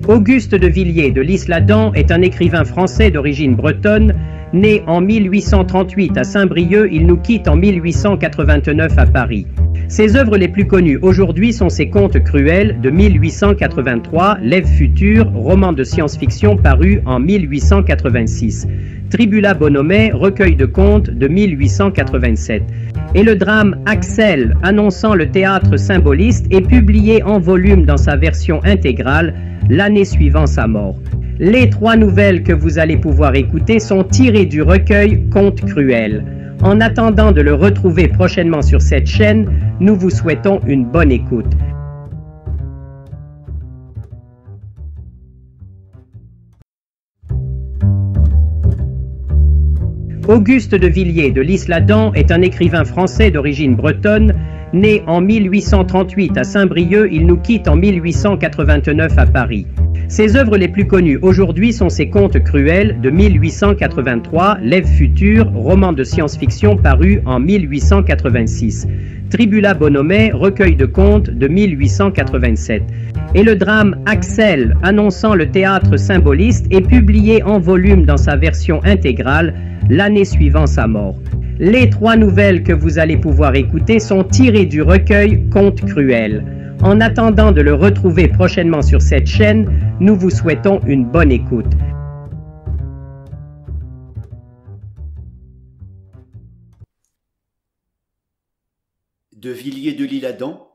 Auguste de Villiers de l'Isle-Adam est un écrivain français d'origine bretonne. Né en 1838 à Saint-Brieuc, il nous quitte en 1889 à Paris. Ses œuvres les plus connues aujourd'hui sont ses Contes cruels de 1883, L'Ève future, roman de science-fiction paru en 1886, Tribula Bonomet, recueil de contes de 1887, et le drame Axel, annonçant le théâtre symboliste, est publié en volume dans sa version intégrale l'année suivant sa mort. Les trois nouvelles que vous allez pouvoir écouter sont tirées du recueil Contes cruels. En attendant de le retrouver prochainement sur cette chaîne, nous vous souhaitons une bonne écoute. Auguste de Villiers de l'Isle-Adam est un écrivain français d'origine bretonne. Né en 1838 à Saint-Brieuc, il nous quitte en 1889 à Paris. Ses œuvres les plus connues aujourd'hui sont ses Contes cruels de 1883, L'Ève future, roman de science-fiction paru en 1886, Tribula Bonomet, recueil de contes de 1887, et le drame Axel, annonçant le théâtre symboliste, est publié en volume dans sa version intégrale l'année suivant sa mort. Les trois nouvelles que vous allez pouvoir écouter sont tirées du recueil Contes cruels. En attendant de le retrouver prochainement sur cette chaîne, nous vous souhaitons une bonne écoute. De Villiers de l'Isle-Adam,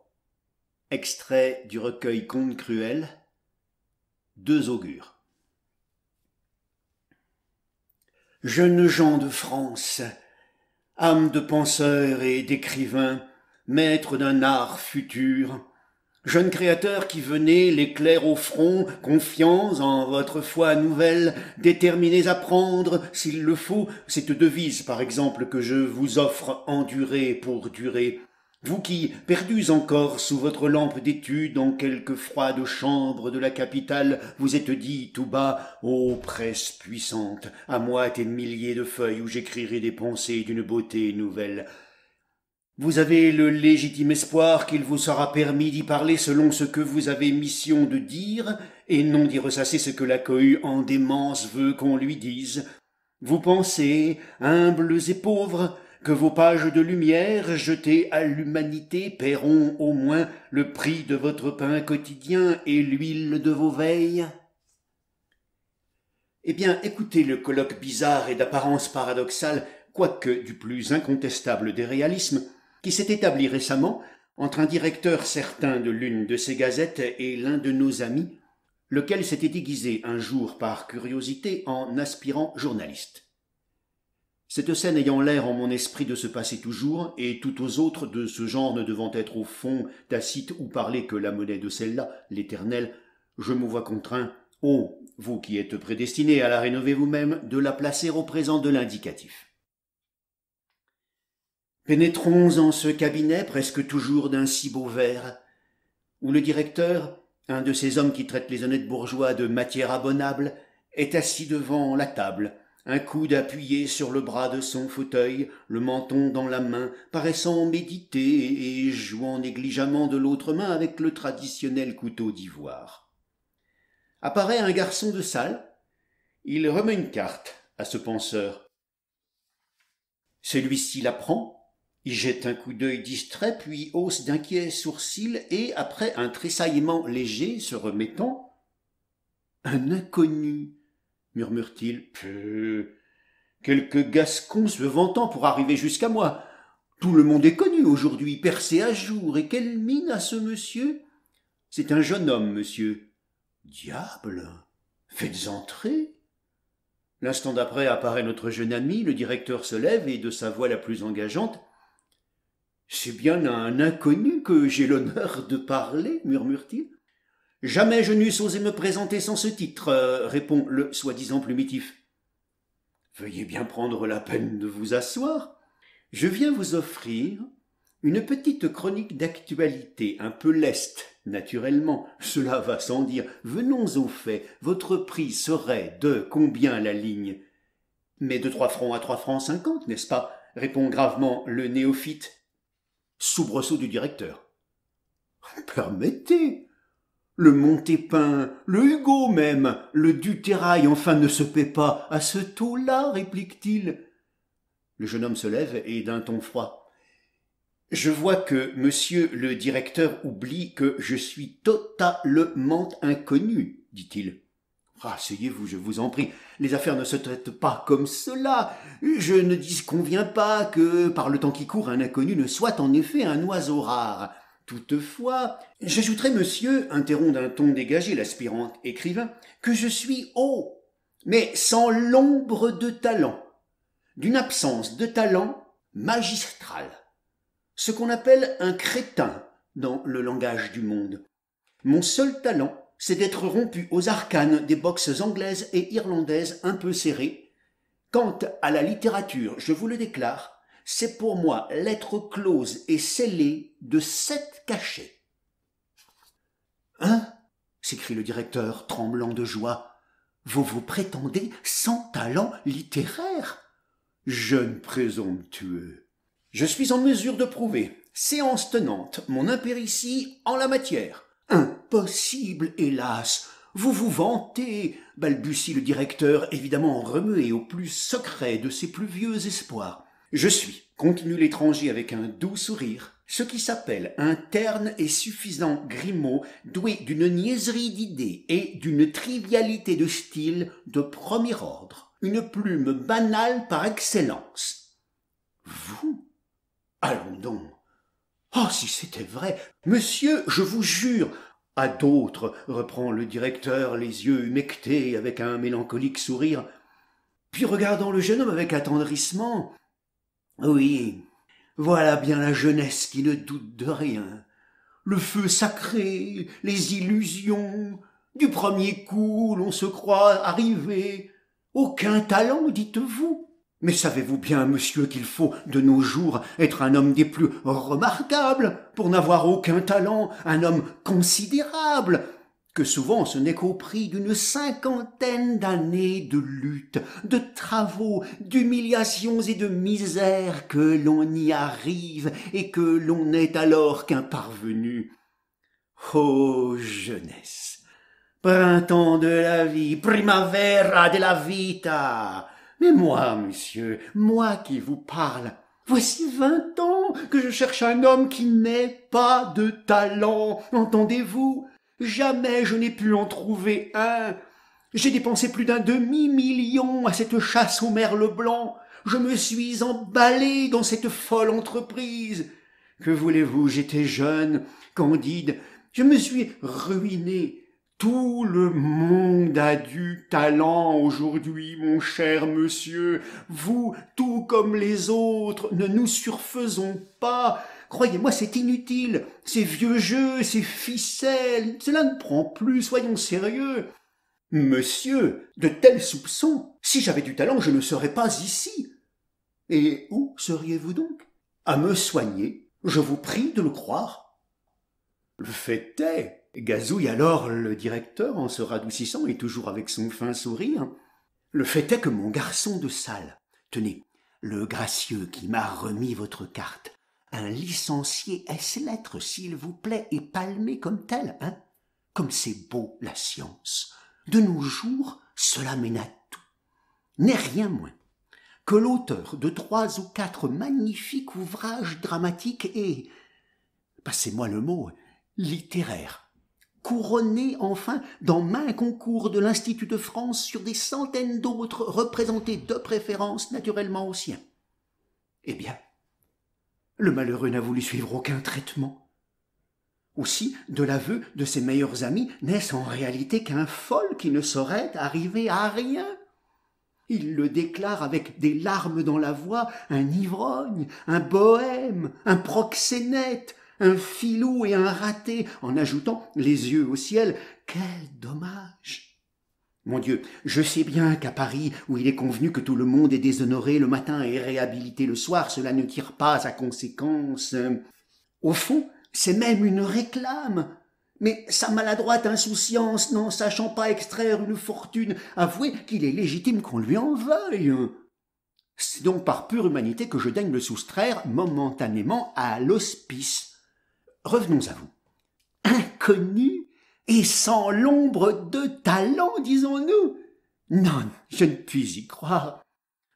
extrait du recueil Contes cruels, 2 augures. Jeunes gens de France, âmes de penseurs et d'écrivains, maîtres d'un art futur, jeunes créateurs qui venez, l'éclair au front, confiants en votre foi nouvelle, déterminés à prendre, s'il le faut, cette devise, par exemple, que je vous offre, endurer pour durer. Vous qui, perdus encore sous votre lampe d'étude en quelque froide chambre de la capitale, vous êtes dit tout bas, ô presse puissante, à moi tes milliers de feuilles où j'écrirai des pensées d'une beauté nouvelle. Vous avez le légitime espoir qu'il vous sera permis d'y parler selon ce que vous avez mission de dire, et non d'y ressasser ce que la cohue en démence veut qu'on lui dise. Vous pensez, humbles et pauvres, que vos pages de lumière jetées à l'humanité paieront au moins le prix de votre pain quotidien et l'huile de vos veilles? Eh bien, écoutez le colloque bizarre et d'apparence paradoxale, quoique du plus incontestable des réalismes, qui s'est établi récemment entre un directeur certain de l'une de ces gazettes et l'un de nos amis, lequel s'était déguisé un jour par curiosité en aspirant journaliste. Cette scène ayant l'air en mon esprit de se passer toujours, et tout aux autres de ce genre ne devant être au fond tacite ou parler que la monnaie de celle-là, l'éternelle, je me vois contraint, ô vous qui êtes prédestinés à la rénover vous-même, de la placer au présent de l'indicatif. Pénétrons en ce cabinet presque toujours d'un si beau vert, où le directeur, un de ces hommes qui traitent les honnêtes bourgeois de matière abonnable, est assis devant la table, un coude appuyé sur le bras de son fauteuil, le menton dans la main, paraissant méditer et jouant négligemment de l'autre main avec le traditionnel couteau d'ivoire. Apparaît un garçon de salle, il remet une carte à ce penseur. Celui-ci la prend, y jette un coup d'œil distrait, puis hausse d'inquiets sourcils et, après un tressaillement léger, se remettant, « Un inconnu !» murmure-t-il. « Quelques gascons se vantant pour arriver jusqu'à moi. Tout le monde est connu aujourd'hui, percé à jour. Et quelle mine a ce monsieur ? C'est un jeune homme, monsieur. Diable, faites entrer. » L'instant d'après apparaît notre jeune ami, le directeur se lève et de sa voix la plus engageante. « C'est bien à un inconnu que j'ai l'honneur de parler, murmure-t-il. « Jamais je n'eusse osé me présenter sans ce titre, répond le soi-disant plumitif. « Veuillez bien prendre la peine de vous asseoir. Je viens vous offrir une petite chronique d'actualité, un peu leste, naturellement, cela va sans dire. Venons au fait, votre prix serait de combien la ligne ? Mais de 3 francs à 3 francs 50, n'est-ce pas ? Répond gravement le néophyte. Soubresaut du directeur. Permettez. Le Montépin, le Hugo même, le Duterrail enfin ne se paie pas à ce taux-là, réplique-t-il. Le jeune homme se lève et d'un ton froid. Je vois que monsieur le directeur oublie que je suis totalement inconnu, dit-il. Asseyez-vous, je vous en prie. Les affaires ne se traitent pas comme cela. Je ne disconviens pas que, par le temps qui court, un inconnu ne soit en effet un oiseau rare. Toutefois, j'ajouterai, monsieur, interrompt d'un ton dégagé l'aspirant écrivain, que je suis haut, mais sans l'ombre de talent, d'une absence de talent magistrale. Ce qu'on appelle un crétin dans le langage du monde. Mon seul talent, c'est d'être rompu aux arcanes des boxes anglaises et irlandaises un peu serrées. Quant à la littérature, je vous le déclare, c'est pour moi lettre close et scellée de 7 cachets. « Hein » s'écrie le directeur, tremblant de joie. « Vous prétendez sans talent littéraire ?» Jeune présomptueux. Je suis en mesure de prouver, séance tenante, mon impéritie en la matière. Impossible, hélas. Vous vous vantez, balbutie le directeur, évidemment remué au plus secret de ses plus vieux espoirs. Je suis, continue l'étranger avec un doux sourire, ce qui s'appelle un terne et suffisant grimaud doué d'une niaiserie d'idées et d'une trivialité de style de premier ordre. Une plume banale par excellence. Vous ? Allons donc. Oh, si c'était vrai. Monsieur, je vous jure. À d'autres, reprend le directeur, les yeux humectés avec un mélancolique sourire. Puis regardant le jeune homme avec attendrissement. Oui, voilà bien la jeunesse qui ne doute de rien. Le feu sacré, les illusions. Du premier coup, l'on se croit arrivé. Aucun talent, dites-vous. Mais savez-vous bien, monsieur, qu'il faut, de nos jours, être un homme des plus remarquables, pour n'avoir aucun talent, un homme considérable, que souvent ce n'est qu'au prix d'une 50aine d'années de lutte, de travaux, d'humiliations et de misères que l'on y arrive et que l'on n'est alors qu'un parvenu. Ô jeunesse, printemps de la vie, primavera della vita. Mais moi, monsieur, moi qui vous parle, voici 20 ans que je cherche un homme qui n'ait pas de talent, entendez-vous? Jamais je n'ai pu en trouver un. J'ai dépensé plus d'un demi-million à cette chasse au merle blanc. Je me suis emballé dans cette folle entreprise. Que voulez-vous, j'étais jeune, candide, je me suis ruiné. Tout le monde a du talent aujourd'hui, mon cher monsieur. Vous, tout comme les autres, ne nous surfaisons pas. Croyez-moi, c'est inutile. Ces vieux jeux, ces ficelles, cela ne prend plus, soyons sérieux. Monsieur, de tels soupçons, si j'avais du talent, je ne serais pas ici. Et où seriez-vous donc? À me soigner, je vous prie de le croire. Le fait est, gazouille alors le directeur en se radoucissant et toujours avec son fin sourire, le fait est que mon garçon de salle, tenez, le gracieux qui m'a remis votre carte, un licencié ès-lettres, s'il vous plaît, et palmé comme tel, hein? Comme c'est beau la science. De nos jours, cela mène à tout. N'est rien moins que l'auteur de 3 ou 4 magnifiques ouvrages dramatiques et, passez-moi le mot, littéraires, couronné enfin dans maints concours de l'Institut de France sur des centaines d'autres représentés de préférence naturellement au sien. Eh bien, le malheureux n'a voulu suivre aucun traitement. Aussi, de l'aveu de ses meilleurs amis, n'est-ce en réalité qu'un folle qui ne saurait arriver à rien. Il le déclare avec des larmes dans la voix, un ivrogne, un bohème, un proxénète, un filou et un raté, en ajoutant, les yeux au ciel, « Quel dommage !» Mon Dieu, je sais bien qu'à Paris, où il est convenu que tout le monde est déshonoré le matin et réhabilité le soir, cela ne tire pas à conséquence. Au fond, c'est même une réclame. Mais sa maladroite insouciance, n'en sachant pas extraire une fortune, avouez qu'il est légitime qu'on lui en veuille. C'est donc par pure humanité que je daigne le soustraire momentanément à l'hospice. Revenons à vous. Inconnu, et sans l'ombre de talent, disons-nous. Non, je ne puis y croire.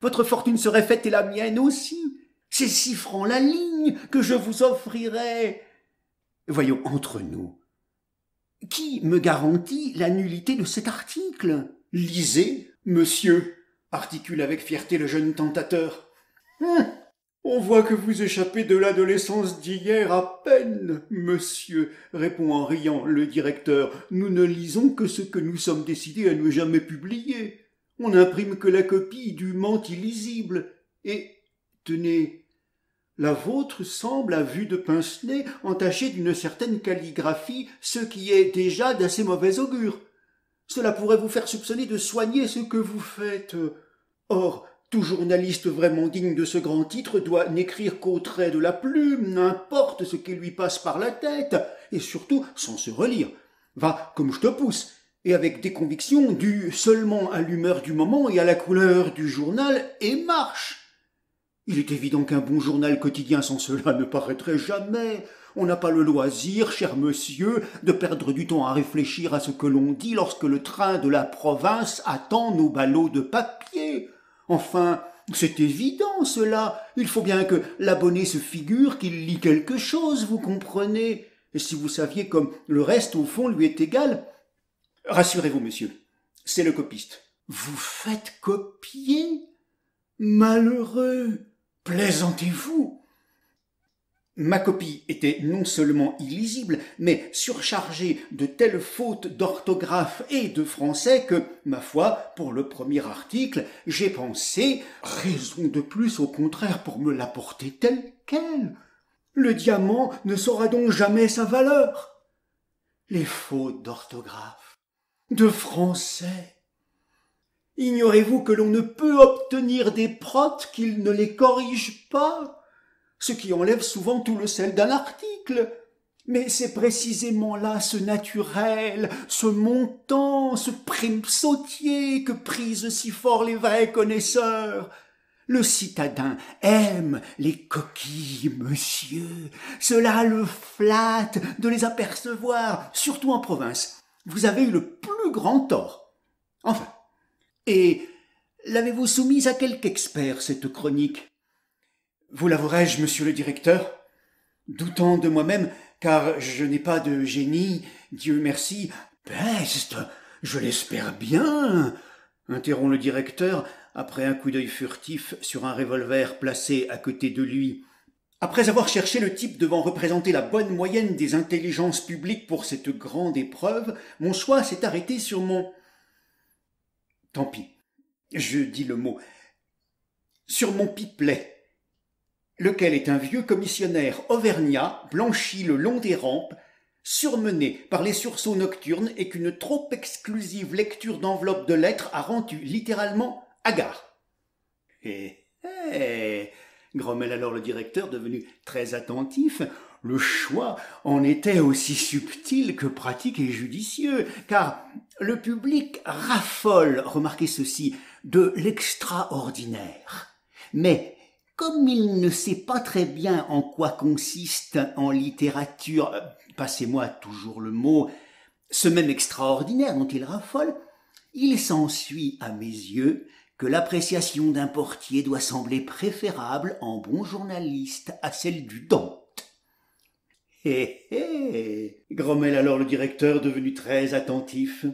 Votre fortune serait faite et la mienne aussi. C'est 6 francs la ligne que je vous offrirais. Voyons, entre nous, qui me garantit la nullité de cet article? Lisez, monsieur, articule avec fierté le jeune tentateur. On voit que vous échappez de l'adolescence d'hier à peine, monsieur, répond en riant le directeur. Nous ne lisons que ce que nous sommes décidés à ne jamais publier. On n'imprime que la copie dûment illisible. Et, tenez, la vôtre semble, à vue de pince-nez, entachée d'une certaine calligraphie, ce qui est déjà d'assez mauvais augure. Cela pourrait vous faire soupçonner de soigner ce que vous faites. Or, tout journaliste vraiment digne de ce grand titre doit n'écrire qu'au trait de la plume, n'importe ce qui lui passe par la tête, et surtout sans se relire. Va comme je te pousse, et avec des convictions dues seulement à l'humeur du moment et à la couleur du journal, et marche. Il est évident qu'un bon journal quotidien sans cela ne paraîtrait jamais. On n'a pas le loisir, cher monsieur, de perdre du temps à réfléchir à ce que l'on dit lorsque le train de la province attend nos ballots de papier. Enfin, c'est évident cela. Il faut bien que l'abonné se figure qu'il lit quelque chose, vous comprenez. Et si vous saviez comme le reste au fond lui est égal. Rassurez-vous, monsieur, c'est le copiste. Vous faites copier? Malheureux! Plaisantez-vous? Ma copie était non seulement illisible, mais surchargée de telles fautes d'orthographe et de français que, ma foi, pour le premier article, j'ai pensé, raison de plus au contraire pour me l'apporter telle quelle. Le diamant ne saura donc jamais sa valeur. Les fautes d'orthographe, de français. Ignorez-vous que l'on ne peut obtenir des protes qu'ils ne les corrigent pas? Ce qui enlève souvent tout le sel d'un article. Mais c'est précisément là ce naturel, ce montant, ce prime sautier que prisent si fort les vrais connaisseurs. Le citadin aime les coquilles, monsieur. Cela le flatte de les apercevoir, surtout en province. Vous avez eu le plus grand tort. Enfin, et l'avez-vous soumise à quelque expert, cette chronique? Vous l'avouerai-je, monsieur le directeur, doutant de moi-même, car je n'ai pas de génie, Dieu merci. Peste, je l'espère bien, interrompt le directeur, après un coup d'œil furtif sur un revolver placé à côté de lui. Après avoir cherché le type devant représenter la bonne moyenne des intelligences publiques pour cette grande épreuve, mon choix s'est arrêté sur mon... Tant pis, je dis le mot. Sur mon pipelet, lequel est un vieux commissionnaire auvergnat, blanchi le long des rampes, surmené par les sursauts nocturnes et qu'une trop exclusive lecture d'enveloppe de lettres a rendu littéralement hagard. Grommelle alors le directeur, devenu très attentif. Le choix en était aussi subtil que pratique et judicieux, car le public raffole, remarquez ceci, de l'extraordinaire. Mais comme il ne sait pas très bien en quoi consiste en littérature, passez-moi toujours le mot, ce même extraordinaire dont il raffole, il s'ensuit à mes yeux que l'appréciation d'un portier doit sembler préférable en bon journaliste à celle du Dante. Grommelle alors le directeur, devenu très attentif.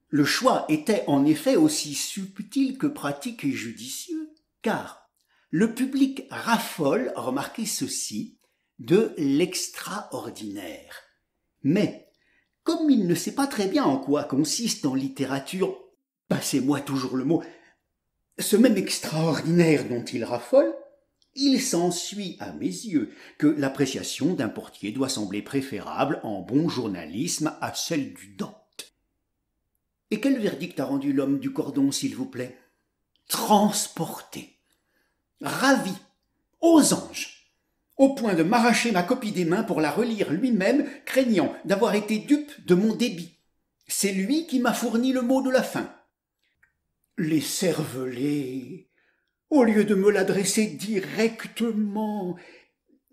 Le choix était en effet aussi subtil que pratique et judicieux, car le public raffole, remarquez ceci, de l'extraordinaire. Mais, comme il ne sait pas très bien en quoi consiste en littérature, passez-moi toujours le mot, ce même extraordinaire dont il raffole, il s'ensuit à mes yeux que l'appréciation d'un portier doit sembler préférable en bon journalisme à celle du Dante. Et quel verdict a rendu l'homme du cordon, s'il vous plaît? Transporté, ravi, aux anges, au point de m'arracher ma copie des mains pour la relire lui-même, craignant d'avoir été dupe de mon débit. C'est lui qui m'a fourni le mot de la fin. Les cervelés, au lieu de me l'adresser directement.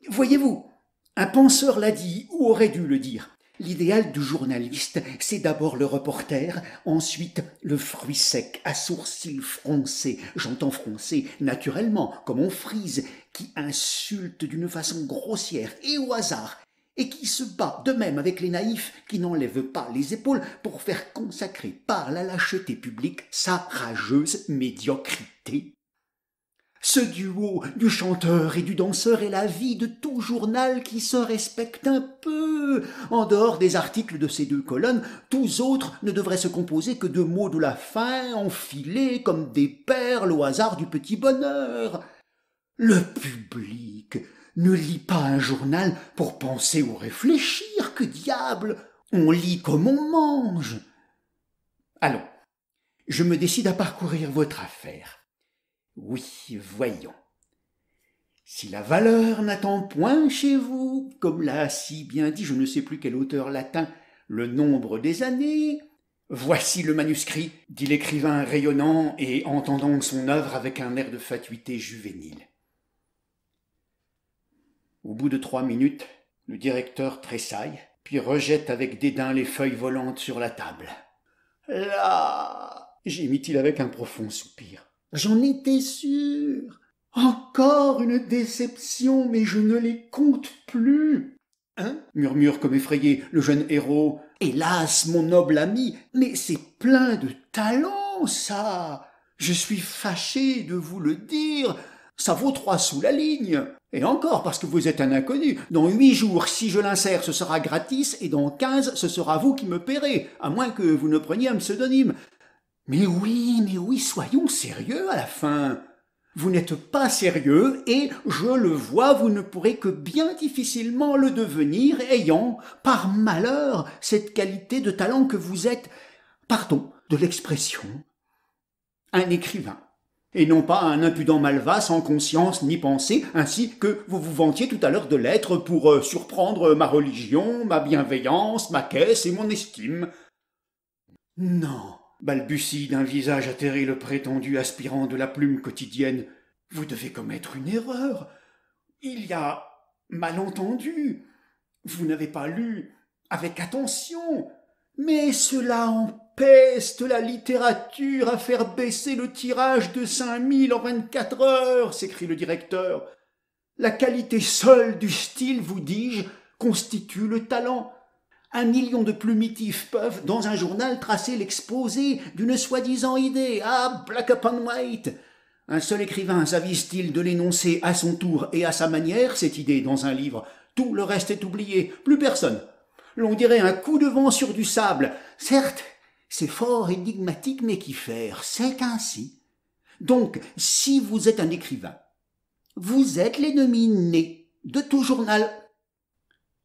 Voyez-vous, un penseur l'a dit ou aurait dû le dire. L'idéal du journaliste, c'est d'abord le reporter, ensuite le fruit sec, à sourcils froncés, j'entends froncés, naturellement, comme on frise, qui insulte d'une façon grossière et au hasard, et qui se bat de même avec les naïfs qui n'enlèvent pas les épaules pour faire consacrer par la lâcheté publique sa rageuse médiocrité. Ce duo du chanteur et du danseur est la vie de tout journal qui se respecte un peu. En dehors des articles de ces deux colonnes, tous autres ne devraient se composer que de mots de la fin, enfilés comme des perles au hasard du petit bonheur. Le public ne lit pas un journal pour penser ou réfléchir, que diable! On lit comme on mange. Allons, je me décide à parcourir votre affaire. Oui, voyons. Si la valeur n'attend point chez vous, comme l'a si bien dit je ne sais plus quel auteur latin, le nombre des années, voici le manuscrit, dit l'écrivain rayonnant et entendant son œuvre avec un air de fatuité juvénile. Au bout de 3 minutes, le directeur tressaille, puis rejette avec dédain les feuilles volantes sur la table. « Là !» gémit-il avec un profond soupir. « J'en étais sûr. Encore une déception, mais je ne les compte plus. »« Hein ?» murmure comme effrayé le jeune héros. « Hélas, mon noble ami, mais c'est plein de talent, ça. Je suis fâché de vous le dire. Ça vaut 3 sous la ligne. Et encore parce que vous êtes un inconnu. Dans 8 jours, si je l'insère, ce sera gratis, et dans 15, ce sera vous qui me paierez, à moins que vous ne preniez un pseudonyme. Mais oui, soyons sérieux à la fin. Vous n'êtes pas sérieux, et, je le vois, vous ne pourrez que bien difficilement le devenir, ayant, par malheur, cette qualité de talent que vous êtes, pardon de l'expression, un écrivain. Et non pas un impudent malvat sans conscience ni pensée, ainsi que vous vous vantiez tout à l'heure de l'être pour surprendre ma religion, ma bienveillance, ma caisse et mon estime. Non, balbutie d'un visage atterré le prétendu aspirant de la plume quotidienne, vous devez commettre une erreur. Il y a malentendu. Vous n'avez pas lu avec attention. Mais cela empeste la littérature à faire baisser le tirage de 5000 en 24 heures, s'écrie le directeur. La qualité seule du style, vous dis-je, constitue le talent. 1 million de plumitifs peuvent, dans un journal, tracer l'exposé d'une soi-disant idée. Ah, black upon white! Un seul écrivain s'avise-t-il de l'énoncer à son tour et à sa manière, cette idée, dans un livre. Tout le reste est oublié, plus personne. L'on dirait un coup de vent sur du sable. Certes, c'est fort énigmatique, mais qu'y faire, c'est ainsi. Donc, si vous êtes un écrivain, vous êtes l'ennemi né de tout journal.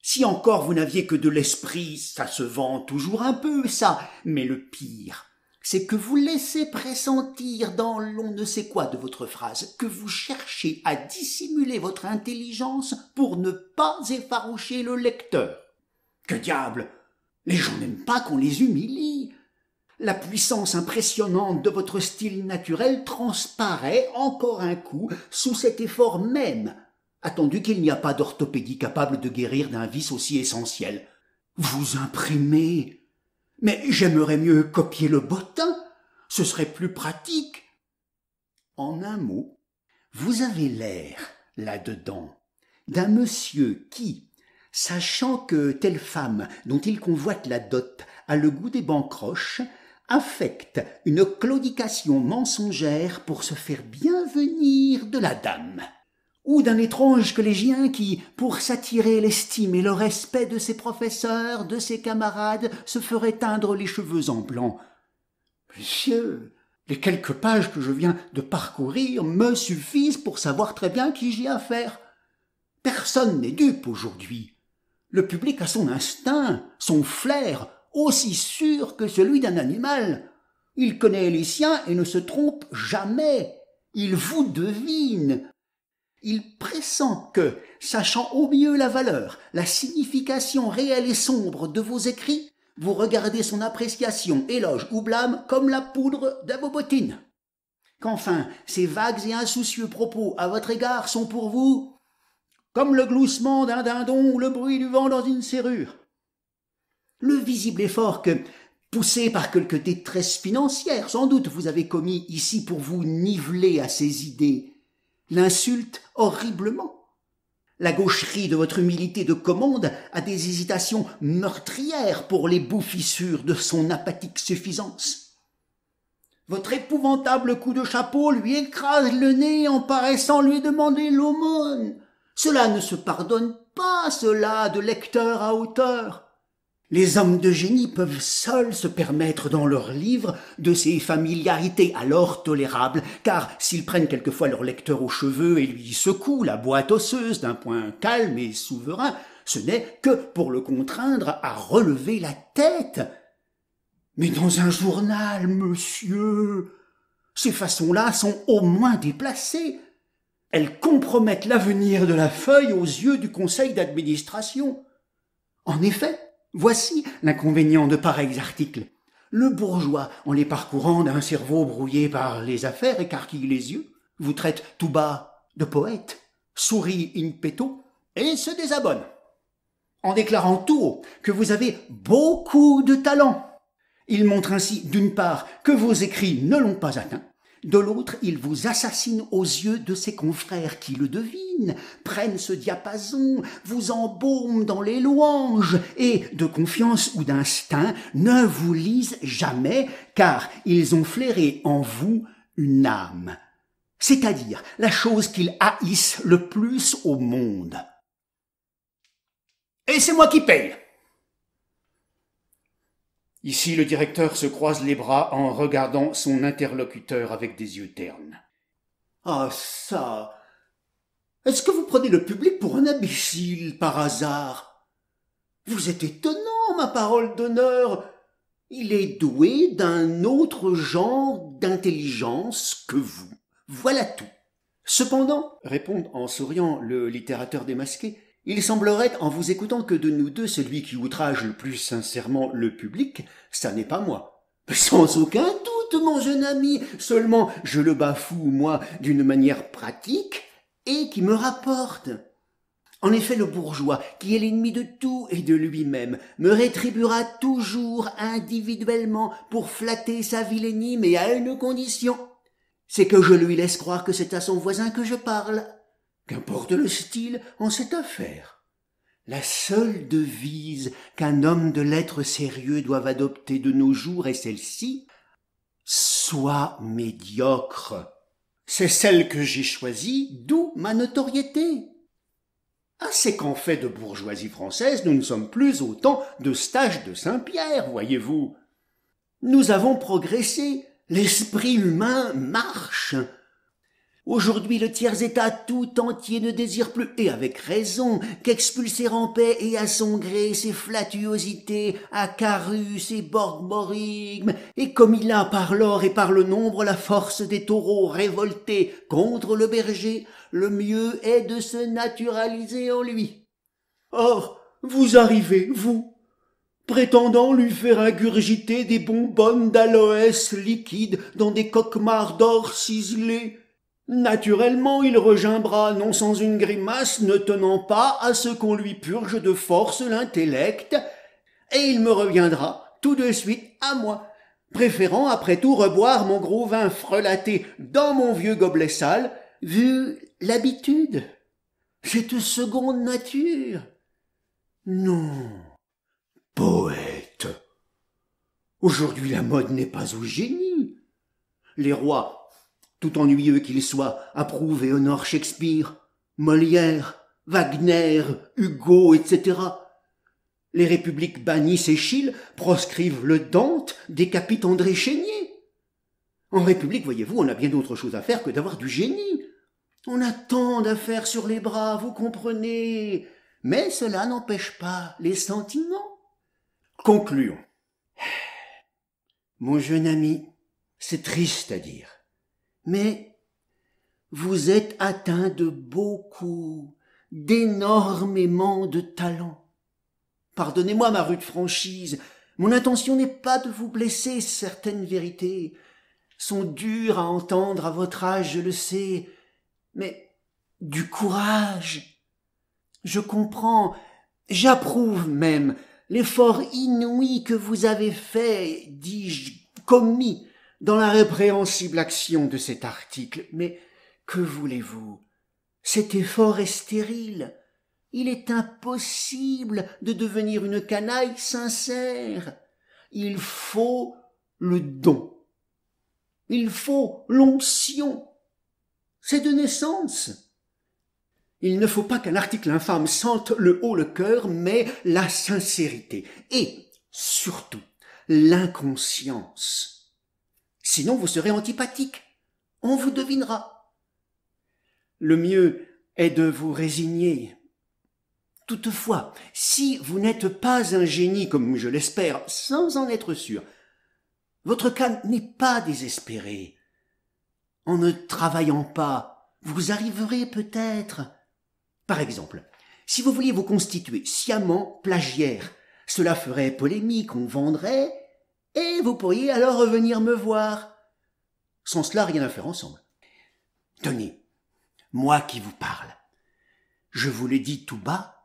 Si encore vous n'aviez que de l'esprit, ça se vend toujours un peu, ça. Mais le pire, c'est que vous laissez pressentir dans l'on ne sait quoi de votre phrase que vous cherchez à dissimuler votre intelligence pour ne pas effaroucher le lecteur. Que diable! Les gens n'aiment pas qu'on les humilie. La puissance impressionnante de votre style naturel transparaît encore un coup sous cet effort même, attendu qu'il n'y a pas d'orthopédie capable de guérir d'un vice aussi essentiel. Vous imprimez. Mais j'aimerais mieux copier le bottin, ce serait plus pratique. En un mot, vous avez l'air, là-dedans, d'un monsieur qui, sachant que telle femme dont il convoite la dot a le goût des bancroches, affecte une claudication mensongère pour se faire bien venir de la dame. Ou d'un étrange collégien qui, pour s'attirer l'estime et le respect de ses professeurs, de ses camarades, se ferait teindre les cheveux en blanc. Monsieur, les quelques pages que je viens de parcourir me suffisent pour savoir très bien qui j'ai affaire. Personne n'est dupe aujourd'hui. Le public a son instinct, son flair, aussi sûr que celui d'un animal. Il connaît les siens et ne se trompe jamais. Il vous devine. Il pressent que, sachant au mieux la valeur, la signification réelle et sombre de vos écrits, vous regardez son appréciation, éloge ou blâme comme la poudre de vos bottines. Qu'enfin, ces vagues et insoucieux propos à votre égard sont pour vous comme le gloussement d'un dindon ou le bruit du vent dans une serrure. Le visible effort que, poussé par quelque détresse financière, sans doute vous avez commis ici pour vous niveler à ces idées, l'insulte horriblement. La gaucherie de votre humilité de commande a des hésitations meurtrières pour les bouffissures de son apathique suffisance. Votre épouvantable coup de chapeau lui écrase le nez en paraissant lui demander l'aumône. Cela ne se pardonne pas, cela, de lecteur à auteur. Les hommes de génie peuvent seuls se permettre dans leurs livres de ces familiarités alors tolérables, car s'ils prennent quelquefois leur lecteur aux cheveux et lui secouent la boîte osseuse d'un point calme et souverain, ce n'est que pour le contraindre à relever la tête. Mais dans un journal, monsieur, ces façons-là sont au moins déplacées. Elles compromettent l'avenir de la feuille aux yeux du conseil d'administration. En effet, voici l'inconvénient de pareils articles. Le bourgeois, en les parcourant d'un cerveau brouillé par les affaires, écarquille les yeux, vous traite tout bas de poète, sourit in petto et se désabonne, en déclarant tout haut que vous avez beaucoup de talent. Il montre ainsi, d'une part, que vos écrits ne l'ont pas atteint, de l'autre, il vous assassine aux yeux de ses confrères qui le devinent, prennent ce diapason, vous embaument dans les louanges et, de confiance ou d'instinct, ne vous lisent jamais, car ils ont flairé en vous une âme, c'est-à-dire la chose qu'ils haïssent le plus au monde. Et c'est moi qui paye. Ici, le directeur se croise les bras en regardant son interlocuteur avec des yeux ternes. « Ah ça! Est-ce que vous prenez le public pour un imbécile, par hasard? Vous êtes étonnant, ma parole d'honneur. Il est doué d'un autre genre d'intelligence que vous. Voilà tout. Cependant, répond en souriant le littérateur démasqué, il semblerait, en vous écoutant, que de nous deux, celui qui outrage le plus sincèrement le public, ça n'est pas moi. Sans aucun doute, mon jeune ami, seulement je le bafoue, moi, d'une manière pratique et qui me rapporte. En effet, le bourgeois, qui est l'ennemi de tout et de lui-même, me rétribuera toujours individuellement pour flatter sa vilainie, mais à une condition. C'est que je lui laisse croire que c'est à son voisin que je parle. Qu'importe le style en cette affaire. La seule devise qu'un homme de lettres sérieux doit adopter de nos jours est celle-ci: sois médiocre. C'est celle que j'ai choisie, d'où ma notoriété. Ah, c'est qu'en fait de bourgeoisie française, nous ne sommes plus au temps de Eustache de Saint-Pierre, voyez-vous. Nous avons progressé, l'esprit humain marche. Aujourd'hui, le tiers-état tout entier ne désire plus, et avec raison, qu'expulser en paix et à son gré ses flatuosités, acarus et borborigmes, et comme il a par l'or et par le nombre la force des taureaux révoltés contre le berger, le mieux est de se naturaliser en lui. Or, vous arrivez, vous, prétendant lui faire ingurgiter des bonbonnes d'aloès liquides dans des coquemars d'or ciselés. Naturellement, il regimbera, non sans une grimace, ne tenant pas à ce qu'on lui purge de force l'intellect, et il me reviendra tout de suite à moi, préférant après tout reboire mon gros vin frelaté dans mon vieux gobelet sale, vu l'habitude, cette seconde nature. Non, poète. Aujourd'hui la mode n'est pas au génie. Les rois, tout ennuyeux qu'ils soient, approuvent et honorent Shakespeare, Molière, Wagner, Hugo, etc. Les républiques bannissent Échille, proscrivent le Dante, décapitent André Chénier. En république, voyez-vous, on a bien d'autres choses à faire que d'avoir du génie. On a tant d'affaires sur les bras, vous comprenez. Mais cela n'empêche pas les sentiments. Concluons. Mon jeune ami, c'est triste à dire, mais vous êtes atteint de beaucoup, d'énormément de talent. Pardonnez-moi ma rude franchise, mon intention n'est pas de vous blesser, certaines vérités sont dures à entendre à votre âge, je le sais, mais du courage. Je comprends, j'approuve même l'effort inouï que vous avez fait, dis-je, commis, dans la répréhensible action de cet article. Mais que voulez-vous? Cet effort est stérile. Il est impossible de devenir une canaille sincère. Il faut le don. Il faut l'onction. C'est de naissance. Il ne faut pas qu'un article infâme sente le haut le cœur, mais la sincérité. Et, surtout, l'inconscience. Sinon vous serez antipathique. On vous devinera. Le mieux est de vous résigner. Toutefois, si vous n'êtes pas un génie, comme je l'espère, sans en être sûr, votre cas n'est pas désespéré. En ne travaillant pas, vous arriverez peut-être. Par exemple, si vous vouliez vous constituer sciemment plagiaire, cela ferait polémique, on vendrait, et vous pourriez alors revenir me voir. Sans cela, rien à faire ensemble. Tenez, moi qui vous parle, je vous le dis tout bas,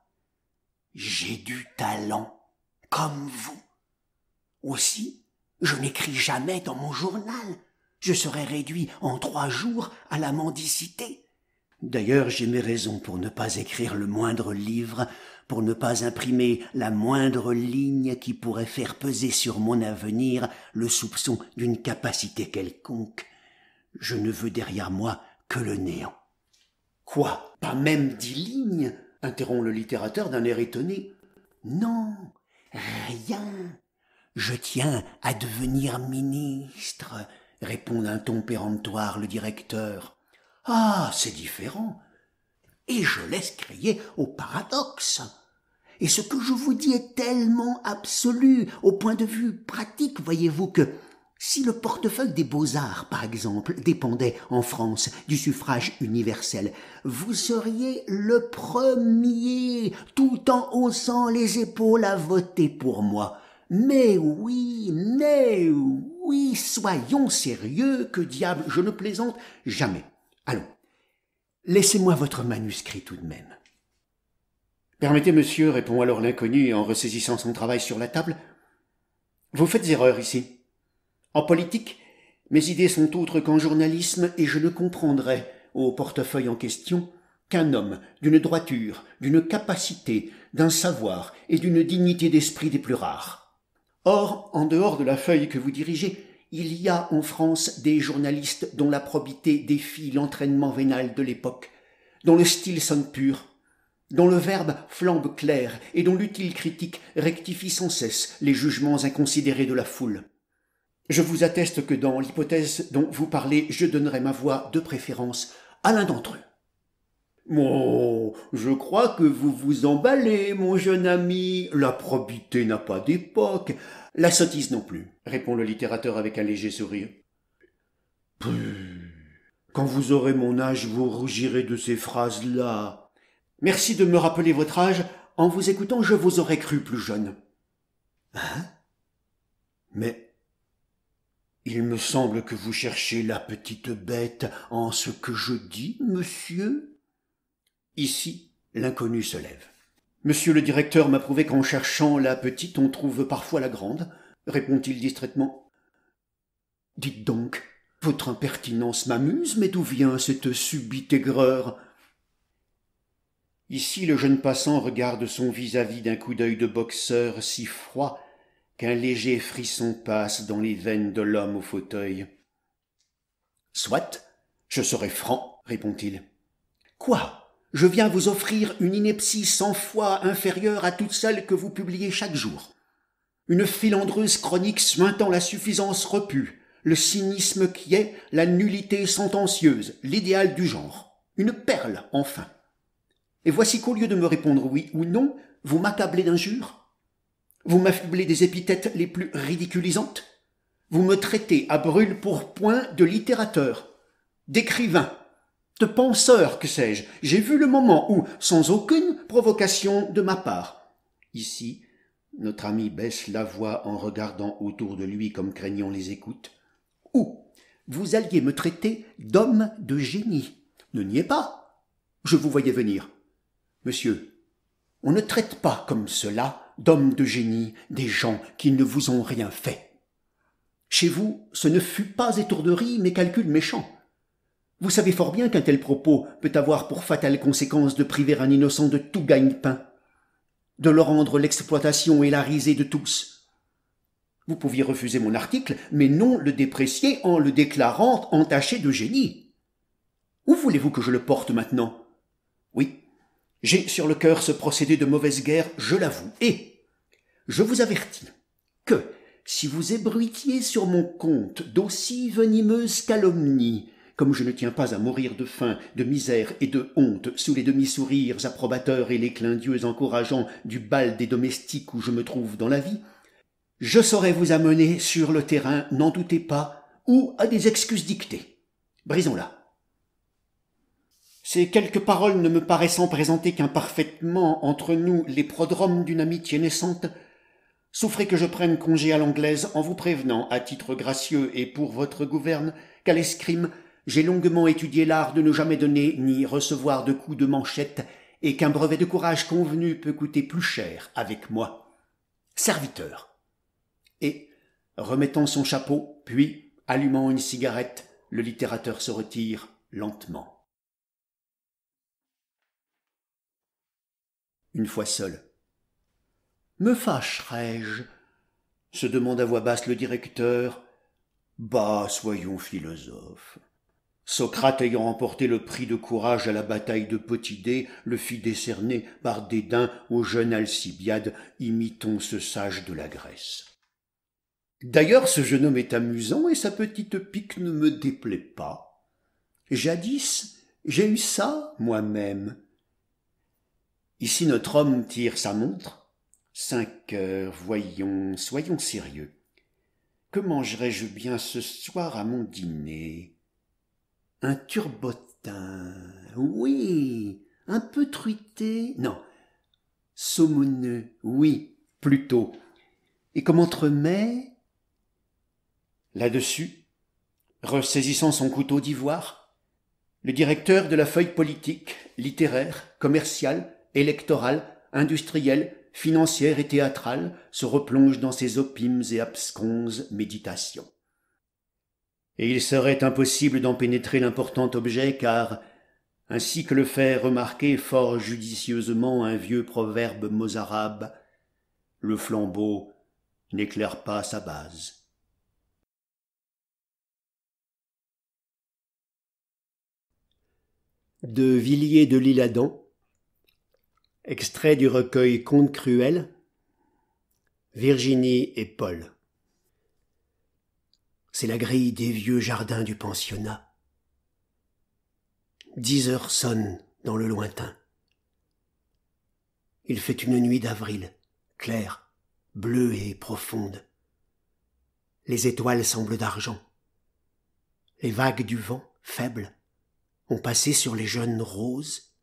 j'ai du talent, comme vous. Aussi, je n'écris jamais dans mon journal. Je serais réduit en 3 jours à la mendicité. D'ailleurs, j'ai mes raisons pour ne pas écrire le moindre livre, pour ne pas imprimer la moindre ligne qui pourrait faire peser sur mon avenir le soupçon d'une capacité quelconque. Je ne veux derrière moi que le néant. Quoi? Pas même 10 lignes? Interrompt le littérateur d'un air étonné. Non, rien. Je tiens à devenir ministre, répond d'un ton péremptoire le directeur. Ah, c'est différent. Et je laisse crier au paradoxe. Et ce que je vous dis est tellement absolu, au point de vue pratique, voyez-vous, que si le portefeuille des Beaux-Arts, par exemple, dépendait en France du suffrage universel, vous seriez le premier, tout en haussant les épaules, à voter pour moi. Mais oui, soyons sérieux, que diable, je ne plaisante jamais. Allons, laissez-moi votre manuscrit tout de même. Permettez, monsieur, répond alors l'inconnu en ressaisissant son travail sur la table. Vous faites erreur ici. En politique, mes idées sont autres qu'en journalisme et je ne comprendrai, au portefeuille en question, qu'un homme d'une droiture, d'une capacité, d'un savoir et d'une dignité d'esprit des plus rares. Or, en dehors de la feuille que vous dirigez, il y a en France des journalistes dont la probité défie l'entraînement vénal de l'époque, dont le style sonne pur, dont le verbe flambe clair et dont l'utile critique rectifie sans cesse les jugements inconsidérés de la foule. Je vous atteste que dans l'hypothèse dont vous parlez, je donnerai ma voix de préférence à l'un d'entre eux. Oh, je crois que vous vous emballez, mon jeune ami. La probité n'a pas d'époque. La sottise non plus, répond le littérateur avec un léger sourire. Quand vous aurez mon âge, vous rougirez de ces phrases-là. Merci de me rappeler votre âge. En vous écoutant, je vous aurais cru plus jeune. Hein? Mais il me semble que vous cherchez la petite bête en ce que je dis, monsieur. Ici, l'inconnu se lève. Monsieur le directeur m'a prouvé qu'en cherchant la petite, on trouve parfois la grande, répond-il distraitement. Dites donc, votre impertinence m'amuse, mais d'où vient cette subite aigreur? Ici, le jeune passant regarde son vis-à-vis d'un coup d'œil de boxeur si froid qu'un léger frisson passe dans les veines de l'homme au fauteuil. « Soit, je serai franc, répond-il. « Quoi? Je viens vous offrir une ineptie 100 fois inférieure à toutes celles que vous publiez chaque jour. Une filandreuse chronique suintant la suffisance repue, le cynisme qui est la nullité sentencieuse, l'idéal du genre. Une perle, enfin. Et voici qu'au lieu de me répondre oui ou non, vous m'accablez d'injures. Vous m'affublez des épithètes les plus ridiculisantes. Vous me traitez à brûle-pourpoint de littérateur, d'écrivain, de penseur, que sais-je. J'ai vu le moment où, sans aucune provocation de ma part. Ici, notre ami baisse la voix en regardant autour de lui comme craignant les écoutes. Où vous alliez me traiter d'homme de génie. Ne niez pas. Je vous voyais venir. Monsieur, on ne traite pas comme cela d'hommes de génie, des gens qui ne vous ont rien fait. Chez vous, ce ne fut pas étourderie, mais calcul méchant. Vous savez fort bien qu'un tel propos peut avoir pour fatale conséquence de priver un innocent de tout gagne-pain, de le rendre l'exploitation et la risée de tous. Vous pouviez refuser mon article, mais non le déprécier en le déclarant entaché de génie. Où voulez-vous que je le porte maintenant? Oui, j'ai sur le cœur ce procédé de mauvaise guerre, je l'avoue, et je vous avertis que, si vous ébruitiez sur mon compte d'aussi venimeuses calomnies, comme je ne tiens pas à mourir de faim, de misère et de honte sous les demi-sourires approbateurs et les clins d'yeux encourageants du bal des domestiques où je me trouve dans la vie, je saurai vous amener sur le terrain, n'en doutez pas, ou à des excuses dictées. Brisons-la. Ces quelques paroles ne me paraissant présenter qu'imparfaitement entre nous les prodromes d'une amitié naissante, souffrez que je prenne congé à l'anglaise en vous prévenant, à titre gracieux et pour votre gouverne, qu'à l'escrime, j'ai longuement étudié l'art de ne jamais donner ni recevoir de coups de manchette et qu'un brevet de courage convenu peut coûter plus cher avec moi. Serviteur. Et, remettant son chapeau, puis, allumant une cigarette, le littérateur se retire lentement. Une fois seul. « Me fâcherais-je » se demande à voix basse le directeur. « Bah, soyons philosophes. » Socrate ayant remporté le prix de courage à la bataille de Potidée, le fit décerner par dédain au jeune Alcibiade, imitons ce sage de la Grèce. D'ailleurs, ce jeune homme est amusant et sa petite pique ne me déplaît pas. Jadis, j'ai eu ça moi-même. Ici notre homme tire sa montre. 5 heures, voyons, soyons sérieux. Que mangerai-je bien ce soir à mon dîner? Un turbotin, oui, un peu truité, non, saumoneux, oui, plutôt. Et comme entremets, là-dessus, ressaisissant son couteau d'ivoire, le directeur de la feuille politique, littéraire, commerciale, électorale, industrielle, financière et théâtrale se replonge dans ses opimes et absconses méditations. Et il serait impossible d'en pénétrer l'important objet car, ainsi que le fait remarquer fort judicieusement un vieux proverbe mozarabe, le flambeau n'éclaire pas sa base. De Villiers de l'Isle-Adam, extrait du recueil Contes cruels, Virginie et Paul. C'est la grille des vieux jardins du pensionnat. 10 heures sonnent dans le lointain. Il fait une nuit d'avril, claire, bleue et profonde. Les étoiles semblent d'argent. Les vagues du vent, faibles, ont passé sur les jeunes roses.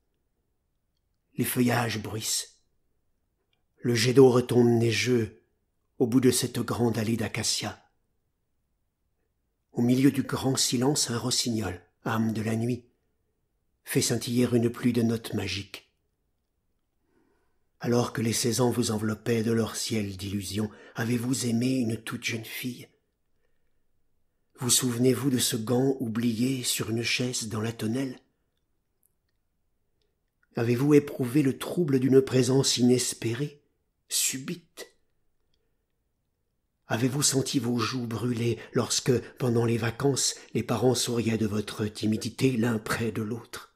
Les feuillages bruissent. Le jet d'eau retombe neigeux au bout de cette grande allée d'acacias. Au milieu du grand silence, un rossignol, âme de la nuit, fait scintiller une pluie de notes magiques. Alors que les 16 ans vous enveloppaient de leur ciel d'illusion, avez-vous aimé une toute jeune fille? Vous souvenez-vous de ce gant oublié sur une chaise dans la tonnelle? Avez-vous éprouvé le trouble d'une présence inespérée, subite? Avez-vous senti vos joues brûler lorsque, pendant les vacances, les parents souriaient de votre timidité l'un près de l'autre?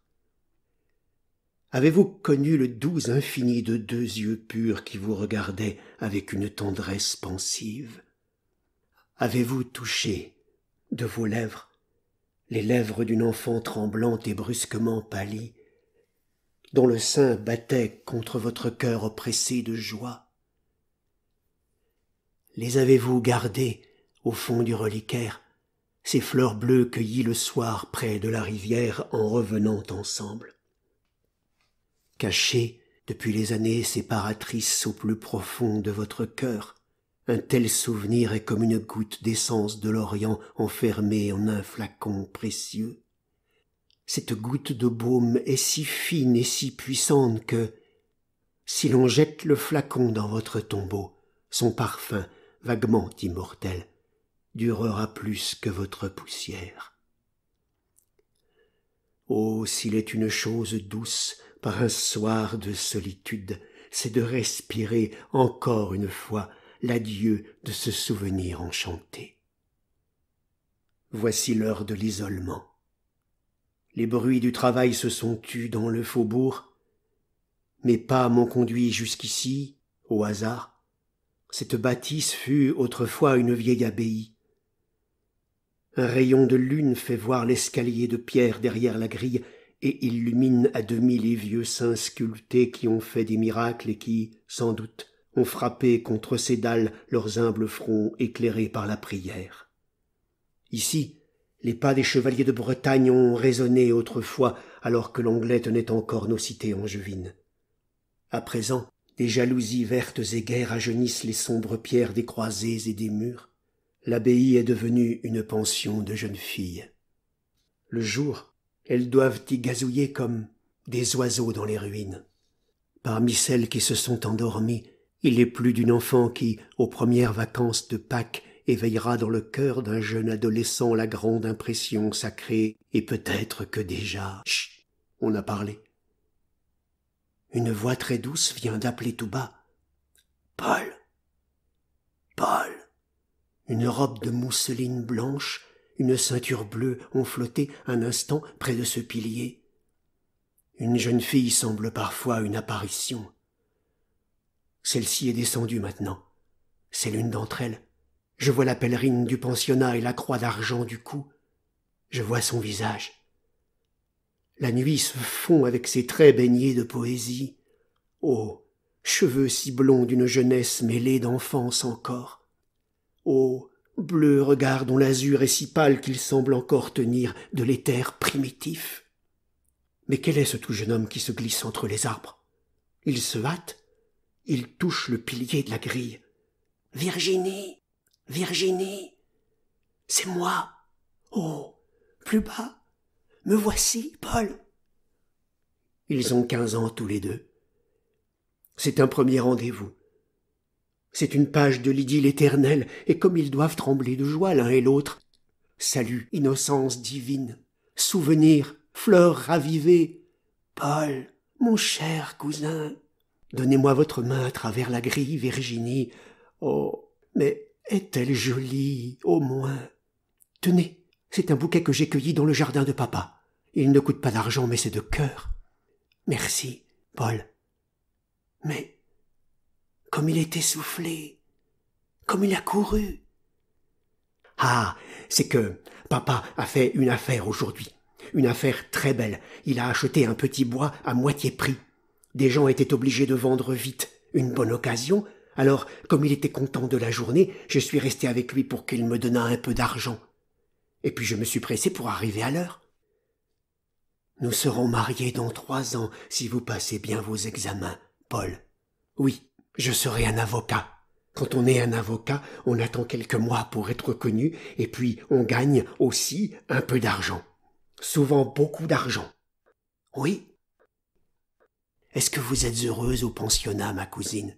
Avez-vous connu le doux infini de 2 yeux purs qui vous regardaient avec une tendresse pensive? Avez-vous touché, de vos lèvres, les lèvres d'une enfant tremblante et brusquement pâlie, dont le sein battait contre votre cœur oppressé de joie? Les avez-vous gardées au fond du reliquaire, ces fleurs bleues cueillies le soir près de la rivière en revenant ensemble? Cachées depuis les années séparatrices au plus profond de votre cœur, un tel souvenir est comme une goutte d'essence de l'Orient enfermée en un flacon précieux. Cette goutte de baume est si fine et si puissante que, Si l'on jette le flacon dans votre tombeau, son parfum, vaguement immortel, durera plus que votre poussière. Oh, s'il est une chose douce, par un soir de solitude, c'est de respirer encore une fois l'adieu de ce souvenir enchanté. Voici l'heure de l'isolement. Les bruits du travail se sont tus dans le faubourg. Mes pas m'ont conduit jusqu'ici, au hasard. Cette bâtisse fut autrefois une vieille abbaye. Un rayon de lune fait voir l'escalier de pierre derrière la grille et illumine à demi les vieux saints sculptés qui ont fait des miracles et qui, sans doute, ont frappé contre ces dalles leurs humbles fronts éclairés par la prière. Ici, les pas des chevaliers de Bretagne ont résonné autrefois alors que l'anglais tenait encore nos cités angevines. À présent, des jalousies vertes et gaies rajeunissent les sombres pierres des croisées et des murs. L'abbaye est devenue une pension de jeunes filles. Le jour, elles doivent y gazouiller comme des oiseaux dans les ruines. Parmi celles qui se sont endormies, il est plus d'une enfant qui, aux premières vacances de Pâques, éveillera dans le cœur d'un jeune adolescent la grande impression sacrée, et peut-être que déjà... Chut, on a parlé. Une voix très douce vient d'appeler tout bas. « Paul! Paul !» Une robe de mousseline blanche, une ceinture bleue ont flotté un instant près de ce pilier. Une jeune fille semble parfois une apparition. Celle-ci est descendue maintenant. C'est l'une d'entre elles. Je vois la pèlerine du pensionnat et la croix d'argent du cou. Je vois son visage. La nuit se fond avec ses traits baignés de poésie. Oh, cheveux si blonds d'une jeunesse mêlée d'enfance encore. Oh, bleu regard dont l'azur est si pâle qu'il semble encore tenir de l'éther primitif. Mais quel est ce tout jeune homme qui se glisse entre les arbres? Il se hâte, il touche le pilier de la grille. « Virginie, Virginie, c'est moi. Oh, plus bas, me voici, Paul. » Ils ont 15 ans tous les deux. C'est un premier rendez-vous. C'est une page de l'idylle éternelle, et comme ils doivent trembler de joie l'un et l'autre. Salut, innocence divine, souvenir, fleur ravivée. Paul, mon cher cousin, donnez-moi votre main à travers la grille, Virginie. Oh, mais est-elle jolie, au moins? Tenez, c'est un bouquet que j'ai cueilli dans le jardin de papa. Il ne coûte pas d'argent, mais c'est de cœur. Merci, Paul. Mais comme il est essoufflé, comme il a couru. Ah, c'est que papa a fait une affaire aujourd'hui, une affaire très belle. Il a acheté un petit bois à moitié prix. Des gens étaient obligés de vendre vite, une bonne occasion. Alors, comme il était content de la journée, je suis resté avec lui pour qu'il me donnât un peu d'argent. Et puis je me suis pressé pour arriver à l'heure. Nous serons mariés dans 3 ans si vous passez bien vos examens, Paul. Oui. Je serai un avocat. Quand on est un avocat, on attend quelques mois pour être reconnu, et puis on gagne aussi un peu d'argent. Souvent beaucoup d'argent. Oui. Est-ce que vous êtes heureuse au pensionnat, ma cousine?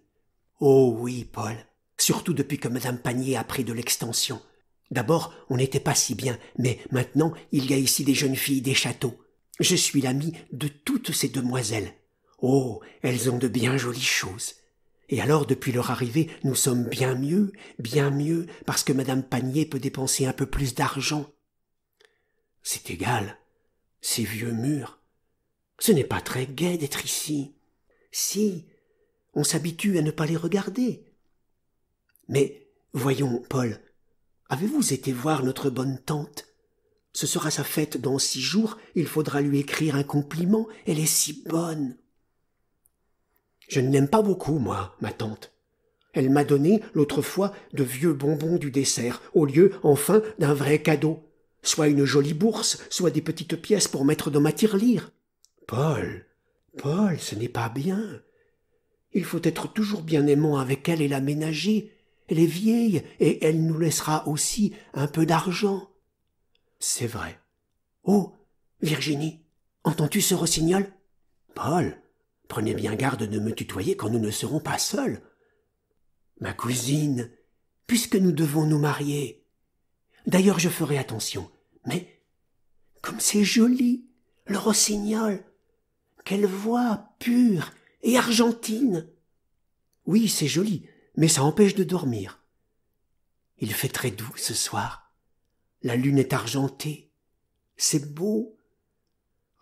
Oh oui, Paul. Surtout depuis que Madame Panier a pris de l'extension. D'abord, on n'était pas si bien, mais maintenant, il y a ici des jeunes filles des châteaux. Je suis l'ami de toutes ces demoiselles. Oh, elles ont de bien jolies choses. Et alors, depuis leur arrivée, nous sommes bien mieux, parce que Madame Panier peut dépenser un peu plus d'argent. C'est égal, ces vieux murs. Ce n'est pas très gai d'être ici. Si, on s'habitue à ne pas les regarder. Mais, voyons, Paul, avez-vous été voir notre bonne tante? Ce sera sa fête dans 6 jours, il faudra lui écrire un compliment, elle est si bonne. Je ne l'aime pas beaucoup, moi, ma tante. Elle m'a donné, l'autre fois, de vieux bonbons du dessert, au lieu, enfin, d'un vrai cadeau. Soit une jolie bourse, soit des petites pièces pour mettre dans ma tirelire. Paul, ce n'est pas bien. Il faut être toujours bien aimant avec elle et la ménager. Elle est vieille, et elle nous laissera aussi un peu d'argent. C'est vrai. Oh, Virginie, entends-tu ce rossignol? Paul, Prenez bien garde de me tutoyer quand nous ne serons pas seuls. Ma cousine, puisque nous devons nous marier. D'ailleurs, je ferai attention. Mais, comme c'est joli, le rossignol. Quelle voix pure et argentine. Oui, c'est joli, mais ça empêche de dormir. Il fait très doux ce soir. La lune est argentée. C'est beau.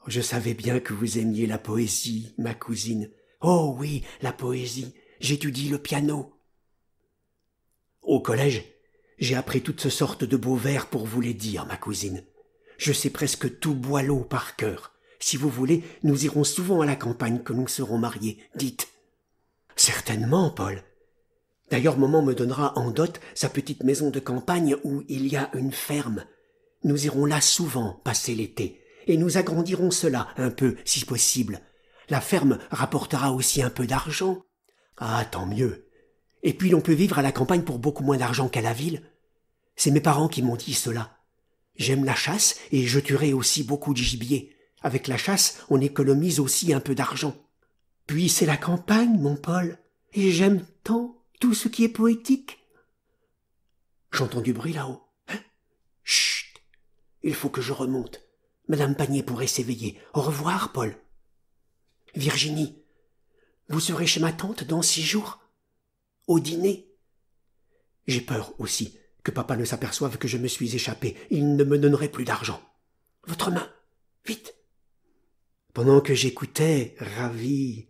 Je savais bien que vous aimiez la poésie, ma cousine. Oh oui, la poésie. J'étudie le piano. Au collège, j'ai appris toutes sortes de beaux vers pour vous les dire, ma cousine. Je sais presque tout Boileau par cœur. Si vous voulez, nous irons souvent à la campagne quand nous serons mariés. Dites. Certainement, Paul. D'ailleurs, maman me donnera en dot sa petite maison de campagne où il y a une ferme. Nous irons là souvent passer l'été, et nous agrandirons cela un peu, si possible. La ferme rapportera aussi un peu d'argent. Ah, tant mieux. Et puis l'on peut vivre à la campagne pour beaucoup moins d'argent qu'à la ville. C'est mes parents qui m'ont dit cela. J'aime la chasse et je tuerai aussi beaucoup de gibier. Avec la chasse, on économise aussi un peu d'argent. Puis c'est la campagne, mon Paul, et j'aime tant tout ce qui est poétique. J'entends du bruit là-haut. Hein? Chut! Il faut que je remonte. Madame Panier pourrait s'éveiller. Au revoir, Paul. Virginie, vous serez chez ma tante dans 6 jours? Au dîner? J'ai peur aussi que papa ne s'aperçoive que je me suis échappé. Il ne me donnerait plus d'argent. Votre main, vite! Pendant que j'écoutais, ravi,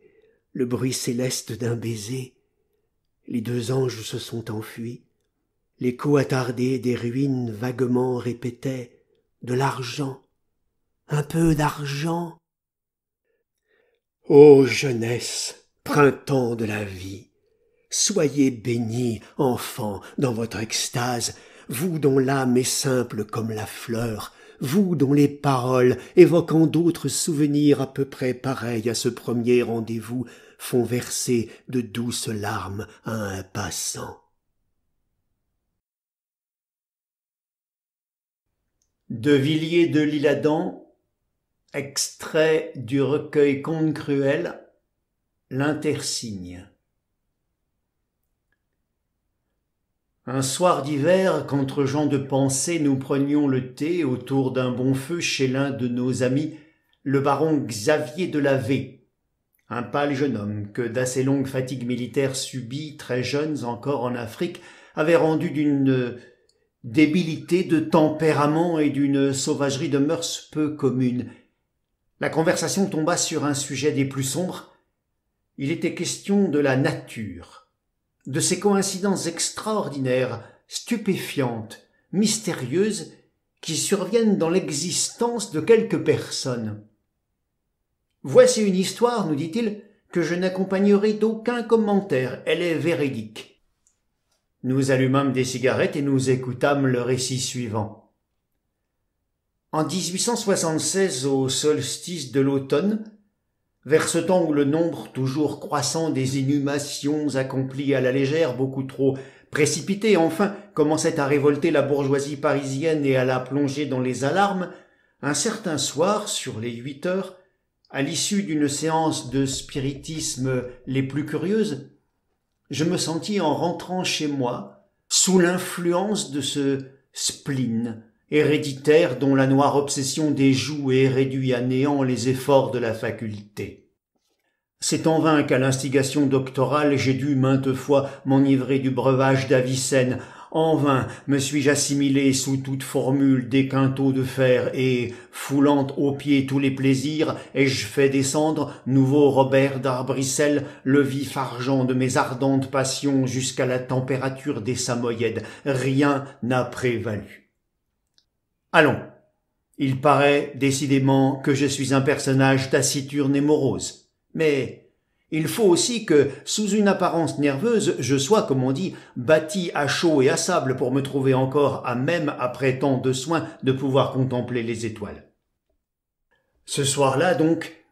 le bruit céleste d'un baiser, les 2 anges se sont enfuis. L'écho attardé des ruines vaguement répétait « De l'argent, un peu d'argent ». Ô jeunesse, printemps de la vie, soyez bénis, enfants, dans votre extase, vous dont l'âme est simple comme la fleur, vous dont les paroles, évoquant d'autres souvenirs à peu près pareils à ce premier rendez-vous, font verser de douces larmes à un passant. De Villiers de l'Isle-Adam, extrait du recueil Contes cruels, L'Intersigne. Un soir d'hiver, qu'entre gens de pensée nous prenions le thé autour d'un bon feu chez l'un de nos amis, le baron Xavier de la V, un pâle jeune homme que d'assez longues fatigues militaires subies, très jeunes encore en Afrique, avait rendu d'une débilité de tempérament et d'une sauvagerie de mœurs peu communes. La conversation tomba sur un sujet des plus sombres. Il était question de la nature, de ces coïncidences extraordinaires, stupéfiantes, mystérieuses, qui surviennent dans l'existence de quelques personnes. Voici une histoire, nous dit-il, que je n'accompagnerai d'aucun commentaire, elle est véridique. Nous allumâmes des cigarettes et nous écoutâmes le récit suivant. En 1876, au solstice de l'automne, vers ce temps où le nombre toujours croissant des inhumations accomplies à la légère, beaucoup trop précipitées, enfin, commençait à révolter la bourgeoisie parisienne et à la plonger dans les alarmes, un certain soir, sur les 8 heures, à l'issue d'une séance de spiritisme les plus curieuses, je me sentis en rentrant chez moi, sous l'influence de ce spleen héréditaire dont la noire obsession des joues ait réduit à néant les efforts de la faculté. C'est en vain qu'à l'instigation doctorale j'ai dû maintes fois m'enivrer du breuvage d'Avicenne. En vain me suis-je assimilé sous toute formule des quintaux de fer et, foulant aux pieds tous les plaisirs, ai-je fait descendre, nouveau Robert d'Arbrissel, le vif argent de mes ardentes passions jusqu'à la température des Samoyèdes. Rien n'a prévalu. Allons, il paraît décidément que je suis un personnage taciturne et morose, mais il faut aussi que, sous une apparence nerveuse, je sois, comme on dit, bâti à chaud et à sable pour me trouver encore à même, après tant de soins, de pouvoir contempler les étoiles. Ce soir-là, donc,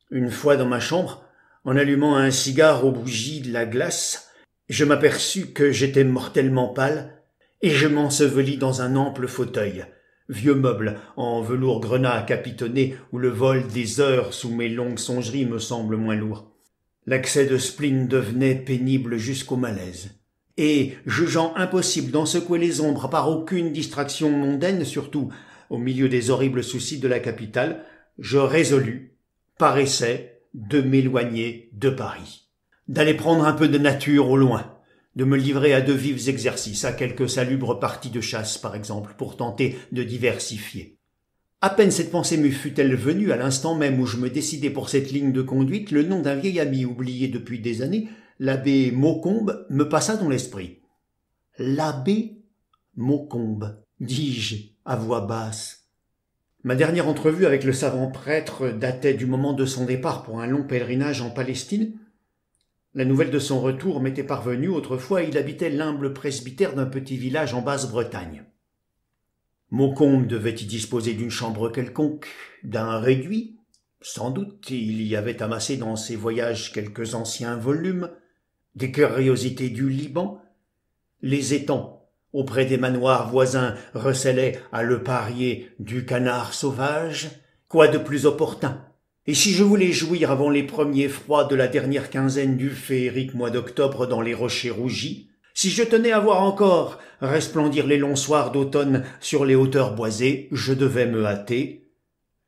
une fois dans ma chambre, en allumant un cigare aux bougies de la glace, je m'aperçus que j'étais mortellement pâle, et je m'ensevelis dans un ample fauteuil, vieux meuble en velours grenat capitonné où le vol des heures sous mes longues songeries me semble moins lourd. L'accès de spleen devenait pénible jusqu'au malaise. Et, jugeant impossible d'en secouer les ombres par aucune distraction mondaine, surtout au milieu des horribles soucis de la capitale, je résolus, par essai, de m'éloigner de Paris, d'aller prendre un peu de nature au loin, de me livrer à de vifs exercices, à quelques salubres parties de chasse par exemple, pour tenter de diversifier. À peine cette pensée me fut-elle venue, à l'instant même où je me décidais pour cette ligne de conduite, le nom d'un vieil ami oublié depuis des années, l'abbé Maucombe, me passa dans l'esprit. « L'abbé Maucombe », dis-je à voix basse. Ma dernière entrevue avec le savant prêtre datait du moment de son départ pour un long pèlerinage en Palestine. La nouvelle de son retour m'était parvenue. Autrefois, il habitait l'humble presbytère d'un petit village en Basse-Bretagne. Maucombe devait y disposer d'une chambre quelconque, d'un réduit. Sans doute, il y avait amassé dans ses voyages quelques anciens volumes, des curiosités du Liban. Les étangs, auprès des manoirs voisins, recélaient à le parier du canard sauvage. Quoi de plus opportun? Et si je voulais jouir avant les premiers froids de la dernière quinzaine du féerique mois d'octobre dans les rochers rougis, si je tenais à voir encore resplendir les longs soirs d'automne sur les hauteurs boisées, je devais me hâter.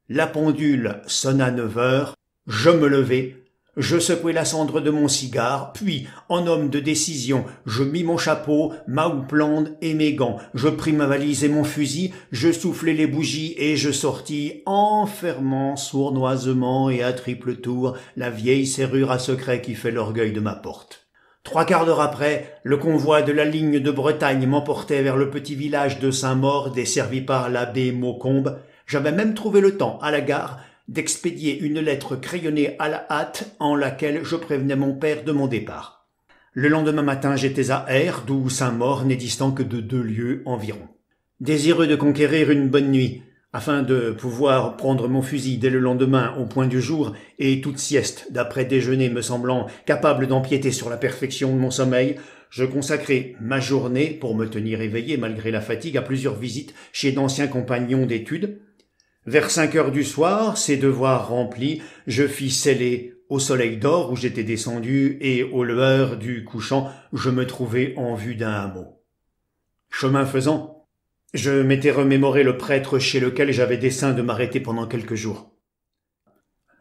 La pendule sonna 9 heures, je me levai, je secouai la cendre de mon cigare, puis, en homme de décision, je mis mon chapeau, ma houppelande et mes gants, je pris ma valise et mon fusil, je soufflai les bougies et je sortis, en fermant sournoisement et à triple tour la vieille serrure à secret qui fait l'orgueil de ma porte. 3/4 d'heure après, le convoi de la ligne de Bretagne m'emportait vers le petit village de Saint-Maur, desservi par l'abbé Maucombe. J'avais même trouvé le temps, à la gare, d'expédier une lettre crayonnée à la hâte en laquelle je prévenais mon père de mon départ. Le lendemain matin, j'étais à Ayr, d'où Saint-Maur n'est distant que de 2 lieues environ. Désireux de conquérir une bonne nuit, afin de pouvoir prendre mon fusil dès le lendemain au point du jour, et toute sieste d'après déjeuner me semblant capable d'empiéter sur la perfection de mon sommeil, je consacrai ma journée, pour me tenir éveillé malgré la fatigue, à plusieurs visites chez d'anciens compagnons d'études. Vers 5 heures du soir, ces devoirs remplis, je fis sceller au soleil d'or où j'étais descendu, et aux lueurs du couchant, je me trouvai en vue d'un hameau. Chemin faisant, je m'étais remémoré le prêtre chez lequel j'avais dessein de m'arrêter pendant quelques jours.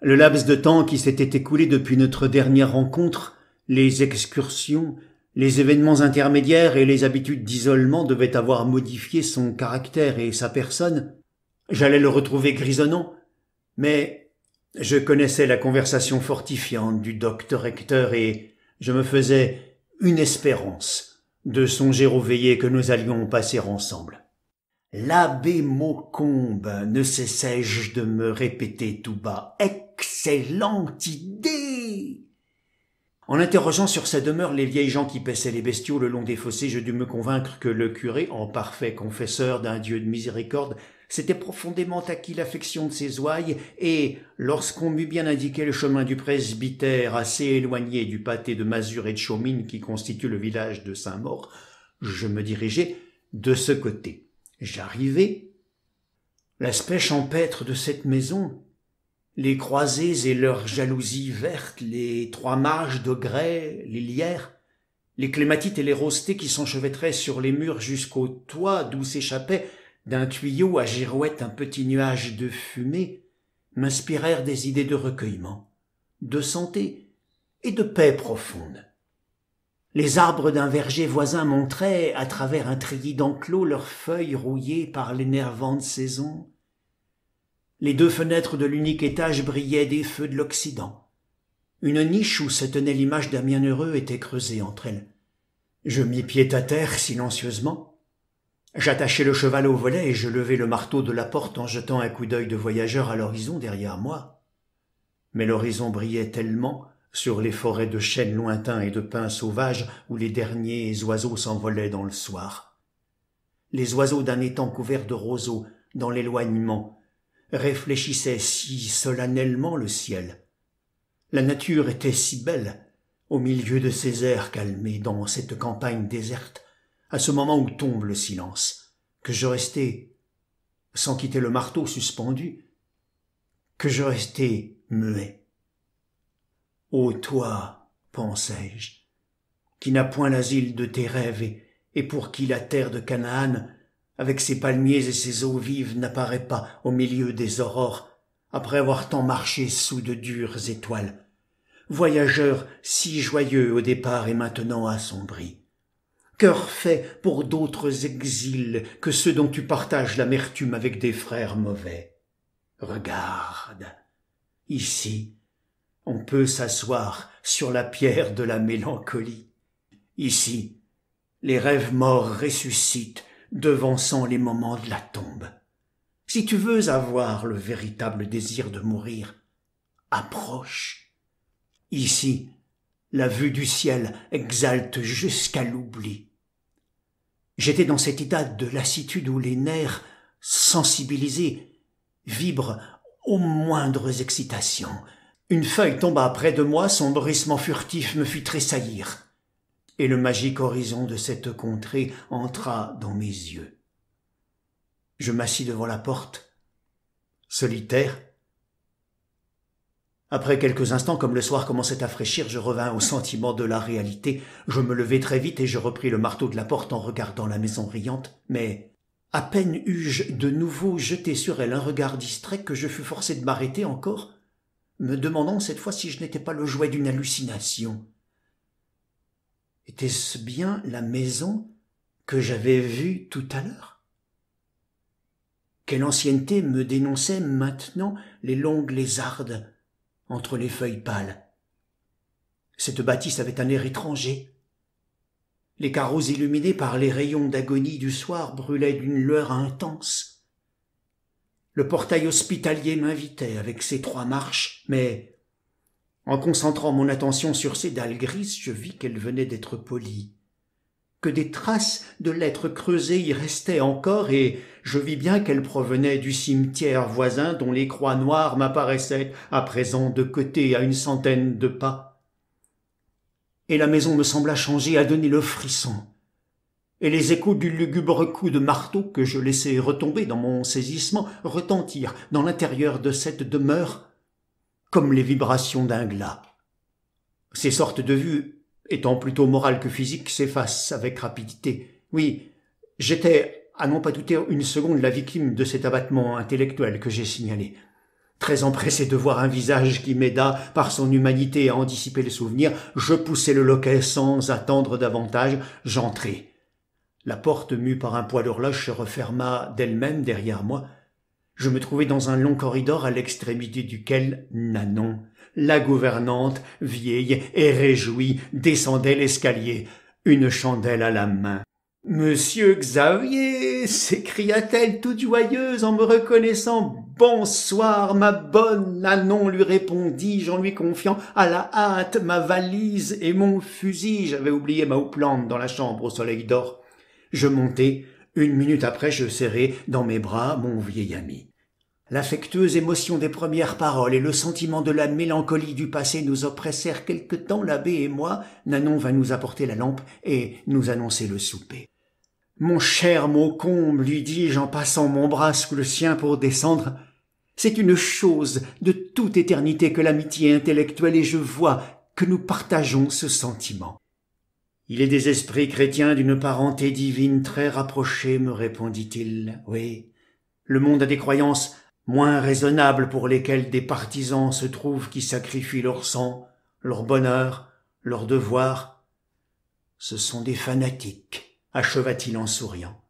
Le laps de temps qui s'était écoulé depuis notre dernière rencontre, les excursions, les événements intermédiaires et les habitudes d'isolement devaient avoir modifié son caractère et sa personne. J'allais le retrouver grisonnant, mais je connaissais la conversation fortifiante du docteur Hector et je me faisais une espérance de songer aux veillées que nous allions passer ensemble. L'abbé Maucombe, ne cessais-je de me répéter tout bas. Excellente idée! En interrogeant sur sa demeure les vieilles gens qui paissaient les bestiaux le long des fossés, je dus me convaincre que le curé, en parfait confesseur d'un Dieu de miséricorde, s'était profondément acquis l'affection de ses ouailles, et, lorsqu'on m'eut bien indiqué le chemin du presbytère assez éloigné du pâté de masures et de chaumines qui constitue le village de Saint-Maur, je me dirigeai de ce côté. J'arrivai. L'aspect champêtre de cette maison, les croisées et leurs jalousies vertes, les 3 marges de grès, les lierres, les clématites et les rosetiers qui s'enchevêtraient sur les murs jusqu'au toit d'où s'échappait d'un tuyau à girouette un petit nuage de fumée, m'inspirèrent des idées de recueillement, de santé et de paix profonde. Les arbres d'un verger voisin montraient, à travers un treillis d'enclos, leurs feuilles rouillées par l'énervante saison. Les 2 fenêtres de l'unique étage brillaient des feux de l'Occident. Une niche où se tenait l'image d'un bienheureux était creusée entre elles. Je mis pied à terre silencieusement. J'attachai le cheval au volet et je levai le marteau de la porte en jetant un coup d'œil de voyageur à l'horizon derrière moi. Mais l'horizon brillait tellement sur les forêts de chênes lointains et de pins sauvages où les derniers oiseaux s'envolaient dans le soir. Les oiseaux d'un étang couvert de roseaux, dans l'éloignement, réfléchissaient si solennellement le ciel. La nature était si belle, au milieu de ces airs calmés, dans cette campagne déserte, à ce moment où tombe le silence, que je restai, sans quitter le marteau suspendu, que je restai muet. Ô toi, pensai-je, qui n'as point l'asile de tes rêves et pour qui la terre de Canaan, avec ses palmiers et ses eaux vives, n'apparaît pas au milieu des aurores, après avoir tant marché sous de dures étoiles. Voyageur si joyeux au départ et maintenant assombri. Cœur fait pour d'autres exils que ceux dont tu partages l'amertume avec des frères mauvais. Regarde, ici, on peut s'asseoir sur la pierre de la mélancolie. Ici, les rêves morts ressuscitent, devançant les moments de la tombe. Si tu veux avoir le véritable désir de mourir, approche. Ici, la vue du ciel exalte jusqu'à l'oubli. J'étais dans cet état de lassitude où les nerfs, sensibilisés, vibrent aux moindres excitations. Une feuille tomba près de moi, son bruissement furtif me fit tressaillir, et le magique horizon de cette contrée entra dans mes yeux. Je m'assis devant la porte, solitaire. Après quelques instants, comme le soir commençait à fraîchir, je revins au sentiment de la réalité. Je me levai très vite et je repris le marteau de la porte en regardant la maison riante. Mais à peine eus-je de nouveau jeté sur elle un regard distrait que je fus forcé de m'arrêter encore, me demandant cette fois si je n'étais pas le jouet d'une hallucination. Était-ce bien la maison que j'avais vue tout à l'heure? Quelle ancienneté me dénonçaient maintenant les longues lézardes entre les feuilles pâles. Cette bâtisse avait un air étranger. Les carreaux illuminés par les rayons d'agonie du soir brûlaient d'une lueur intense. Le portail hospitalier m'invitait avec ses 3 marches, mais en concentrant mon attention sur ces dalles grises, je vis qu'elles venaient d'être polies, que des traces de lettres creusées y restaient encore, et je vis bien qu'elles provenaient du cimetière voisin dont les croix noires m'apparaissaient à présent de côté à une centaine de pas. Et la maison me sembla changer à donner le frisson, et les échos du lugubre coup de marteau que je laissai retomber dans mon saisissement retentirent dans l'intérieur de cette demeure comme les vibrations d'un glas. Ces sortes de vues, étant plutôt morales que physiques, s'effacent avec rapidité. Oui, j'étais, à n'en pas douter une seconde, la victime de cet abattement intellectuel que j'ai signalé. Très empressé de voir un visage qui m'aida par son humanité à en dissiper les souvenirs, je poussai le loquet sans attendre davantage, j'entrai. La porte mue par un poids d'horloge se referma d'elle-même derrière moi. Je me trouvai dans un long corridor à l'extrémité duquel Nanon, la gouvernante, vieille et réjouie, descendait l'escalier, une chandelle à la main. « Monsieur Xavier !» s'écria-t-elle toute joyeuse en me reconnaissant. « Bonsoir, ma bonne Nanon !» lui répondis-je en lui confiant à la hâte ma valise et mon fusil. J'avais oublié ma houppelande dans la chambre au soleil d'or. Je montai. 1 minute après, je serrai dans mes bras mon vieil ami. L'affectueuse émotion des premières paroles et le sentiment de la mélancolie du passé nous oppressèrent quelque temps, l'abbé et moi. Nanon vint nous apporter la lampe et nous annoncer le souper. « Mon cher Maucombe, lui dis-je en passant mon bras sous le sien pour descendre, c'est une chose de toute éternité que l'amitié intellectuelle et je vois que nous partageons ce sentiment. Il est des esprits chrétiens d'une parenté divine très rapprochée, me répondit-il. Oui, le monde a des croyances moins raisonnables pour lesquelles des partisans se trouvent qui sacrifient leur sang, leur bonheur, leur devoir. Ce sont des fanatiques, acheva-t-il en souriant.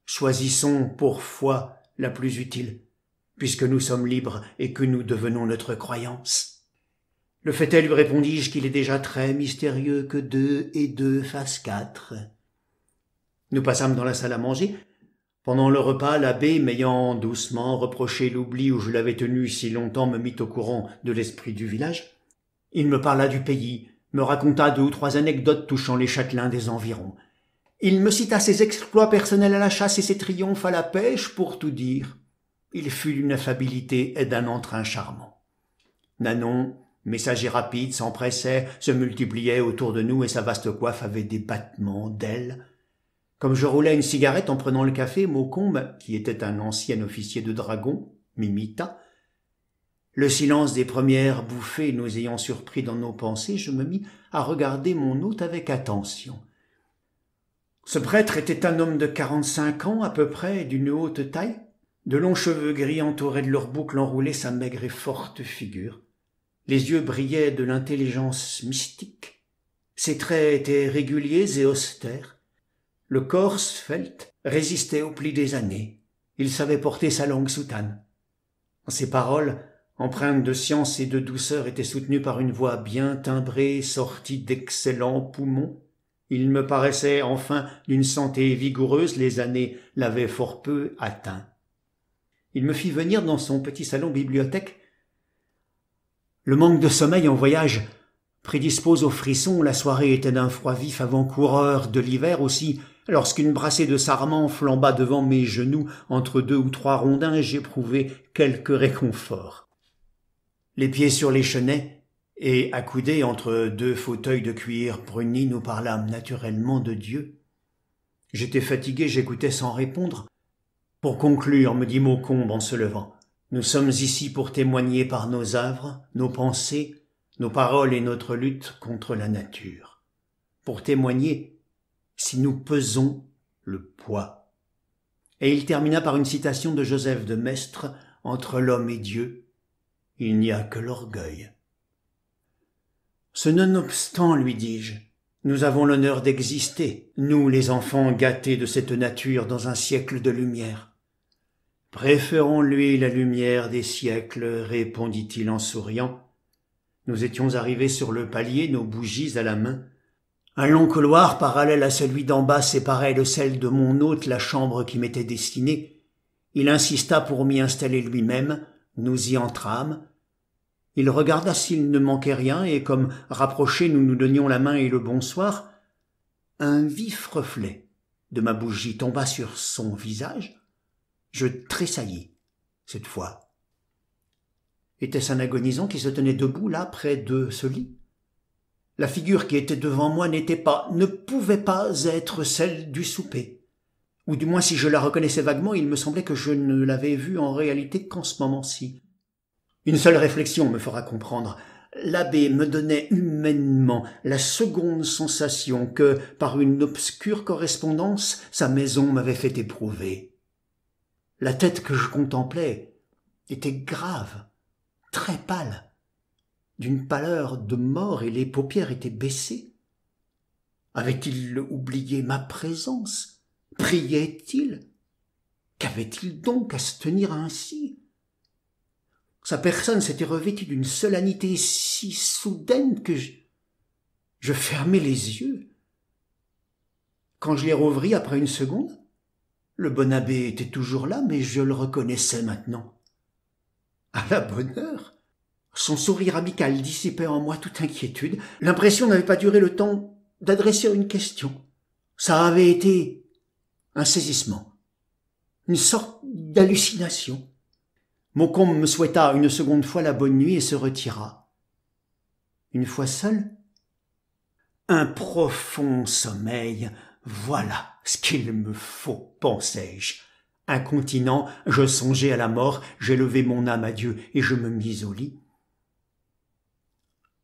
Choisissons pour foi la plus utile, puisque nous sommes libres et que nous devenons notre croyance. Le fait est, lui répondis-je, qu'il est déjà très mystérieux que 2 et 2 fassent 4. Nous passâmes dans la salle à manger. Pendant le repas, l'abbé, m'ayant doucement reproché l'oubli où je l'avais tenu si longtemps, me mit au courant de l'esprit du village. Il me parla du pays, me raconta 2 ou 3 anecdotes touchant les châtelains des environs. Il me cita ses exploits personnels à la chasse et ses triomphes à la pêche, pour tout dire. Il fut d'une affabilité et d'un entrain charmant. Nanon, messager rapide, s'empressait, se multipliait autour de nous et sa vaste coiffe avait des battements d'ailes. Comme je roulais une cigarette en prenant le café, Maucombe, qui était un ancien officier de dragon, m'imita. Le silence des premières bouffées nous ayant surpris dans nos pensées, je me mis à regarder mon hôte avec attention. Ce prêtre était un homme de 45 ans à peu près, d'une haute taille. De longs cheveux gris entouraient de leurs boucles enroulées sa maigre et forte figure. Les yeux brillaient de l'intelligence mystique. Ses traits étaient réguliers et austères. Le corps svelte résistait au pli des années. Il savait porter sa longue soutane. Ses paroles, empreintes de science et de douceur, étaient soutenues par une voix bien timbrée, sortie d'excellents poumons. Il me paraissait enfin d'une santé vigoureuse, les années l'avaient fort peu atteint. Il me fit venir dans son petit salon bibliothèque. Le manque de sommeil en voyage prédispose aux frissons. La soirée était d'un froid vif avant-coureur de l'hiver aussi. Lorsqu'une brassée de sarment flamba devant mes genoux entre 2 ou 3 rondins, j'éprouvai quelque réconfort. Les pieds sur les chenets et accoudés entre 2 fauteuils de cuir bruni, nous parlâmes naturellement de Dieu. J'étais fatigué, j'écoutais sans répondre. Pour conclure, me dit Maucombe en se levant, nous sommes ici pour témoigner par nos œuvres, nos pensées, nos paroles et notre lutte contre la nature. Pour témoigner si nous pesons le poids. Et il termina par une citation de Joseph de Maistre, « Entre l'homme et Dieu, il n'y a que l'orgueil. » Ce nonobstant, lui dis-je, nous avons l'honneur d'exister, nous les enfants gâtés de cette nature dans un siècle de lumière. Préférons-lui la lumière des siècles, répondit-il en souriant. Nous étions arrivés sur le palier, nos bougies à la main. Un long couloir parallèle à celui d'en bas séparait de celle de mon hôte la chambre qui m'était destinée. Il insista pour m'y installer lui-même, nous y entrâmes. Il regarda s'il ne manquait rien, et comme rapprochés nous nous donnions la main et le bonsoir, un vif reflet de ma bougie tomba sur son visage. Je tressaillis, cette fois. Était-ce un agonisant qui se tenait debout, là, près de ce lit? La figure qui était devant moi ne pouvait pas être celle du souper. Ou du moins, si je la reconnaissais vaguement, il me semblait que je ne l'avais vue en réalité qu'en ce moment-ci. Une seule réflexion me fera comprendre. L'abbé me donnait humainement la seconde sensation que, par une obscure correspondance, sa maison m'avait fait éprouver. La tête que je contemplais était grave, très pâle, d'une pâleur de mort, et les paupières étaient baissées. Avait-il oublié ma présence? Priait-il? Qu'avait-il donc à se tenir ainsi? Sa personne s'était revêtue d'une solennité si soudaine que je fermai les yeux. Quand je les rouvris après une seconde, le bon abbé était toujours là, mais je le reconnaissais maintenant. À la bonne heure, son sourire amical dissipait en moi toute inquiétude. L'impression n'avait pas duré le temps d'adresser une question. Ça avait été un saisissement, une sorte d'hallucination. Maucombe me souhaita une seconde fois la bonne nuit et se retira. Une fois seul, un profond sommeil, voilà ce qu'il me faut, pensai-je. Incontinent, je songeais à la mort, j'élevai mon âme à Dieu et je me mis au lit.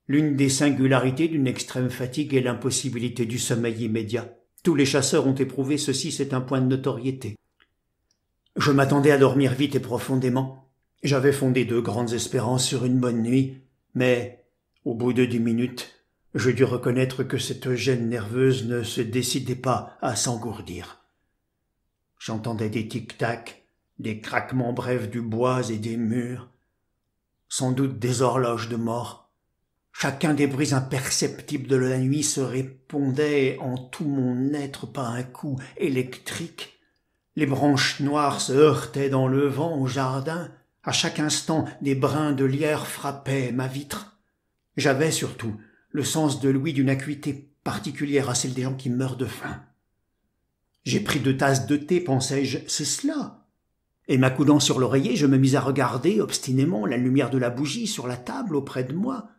L'une des singularités d'une extrême fatigue est l'impossibilité du sommeil immédiat. Tous les chasseurs ont éprouvé ceci, c'est un point de notoriété. Je m'attendais à dormir vite et profondément. J'avais fondé de grandes espérances sur une bonne nuit, mais, au bout de 10 minutes, je dus reconnaître que cette gêne nerveuse ne se décidait pas à s'engourdir. J'entendais des tic-tac, des craquements brefs du bois et des murs, sans doute des horloges de mort. Chacun des bruits imperceptibles de la nuit se répondait en tout mon être par un coup électrique. Les branches noires se heurtaient dans le vent au jardin. À chaque instant, des brins de lierre frappaient ma vitre. J'avais surtout le sens de l'ouïe d'une acuité particulière à celle des gens qui meurent de faim. J'ai pris 2 tasses de thé, pensai-je, c'est cela. Et m'accoudant sur l'oreiller, je me mis à regarder obstinément la lumière de la bougie sur la table auprès de moi.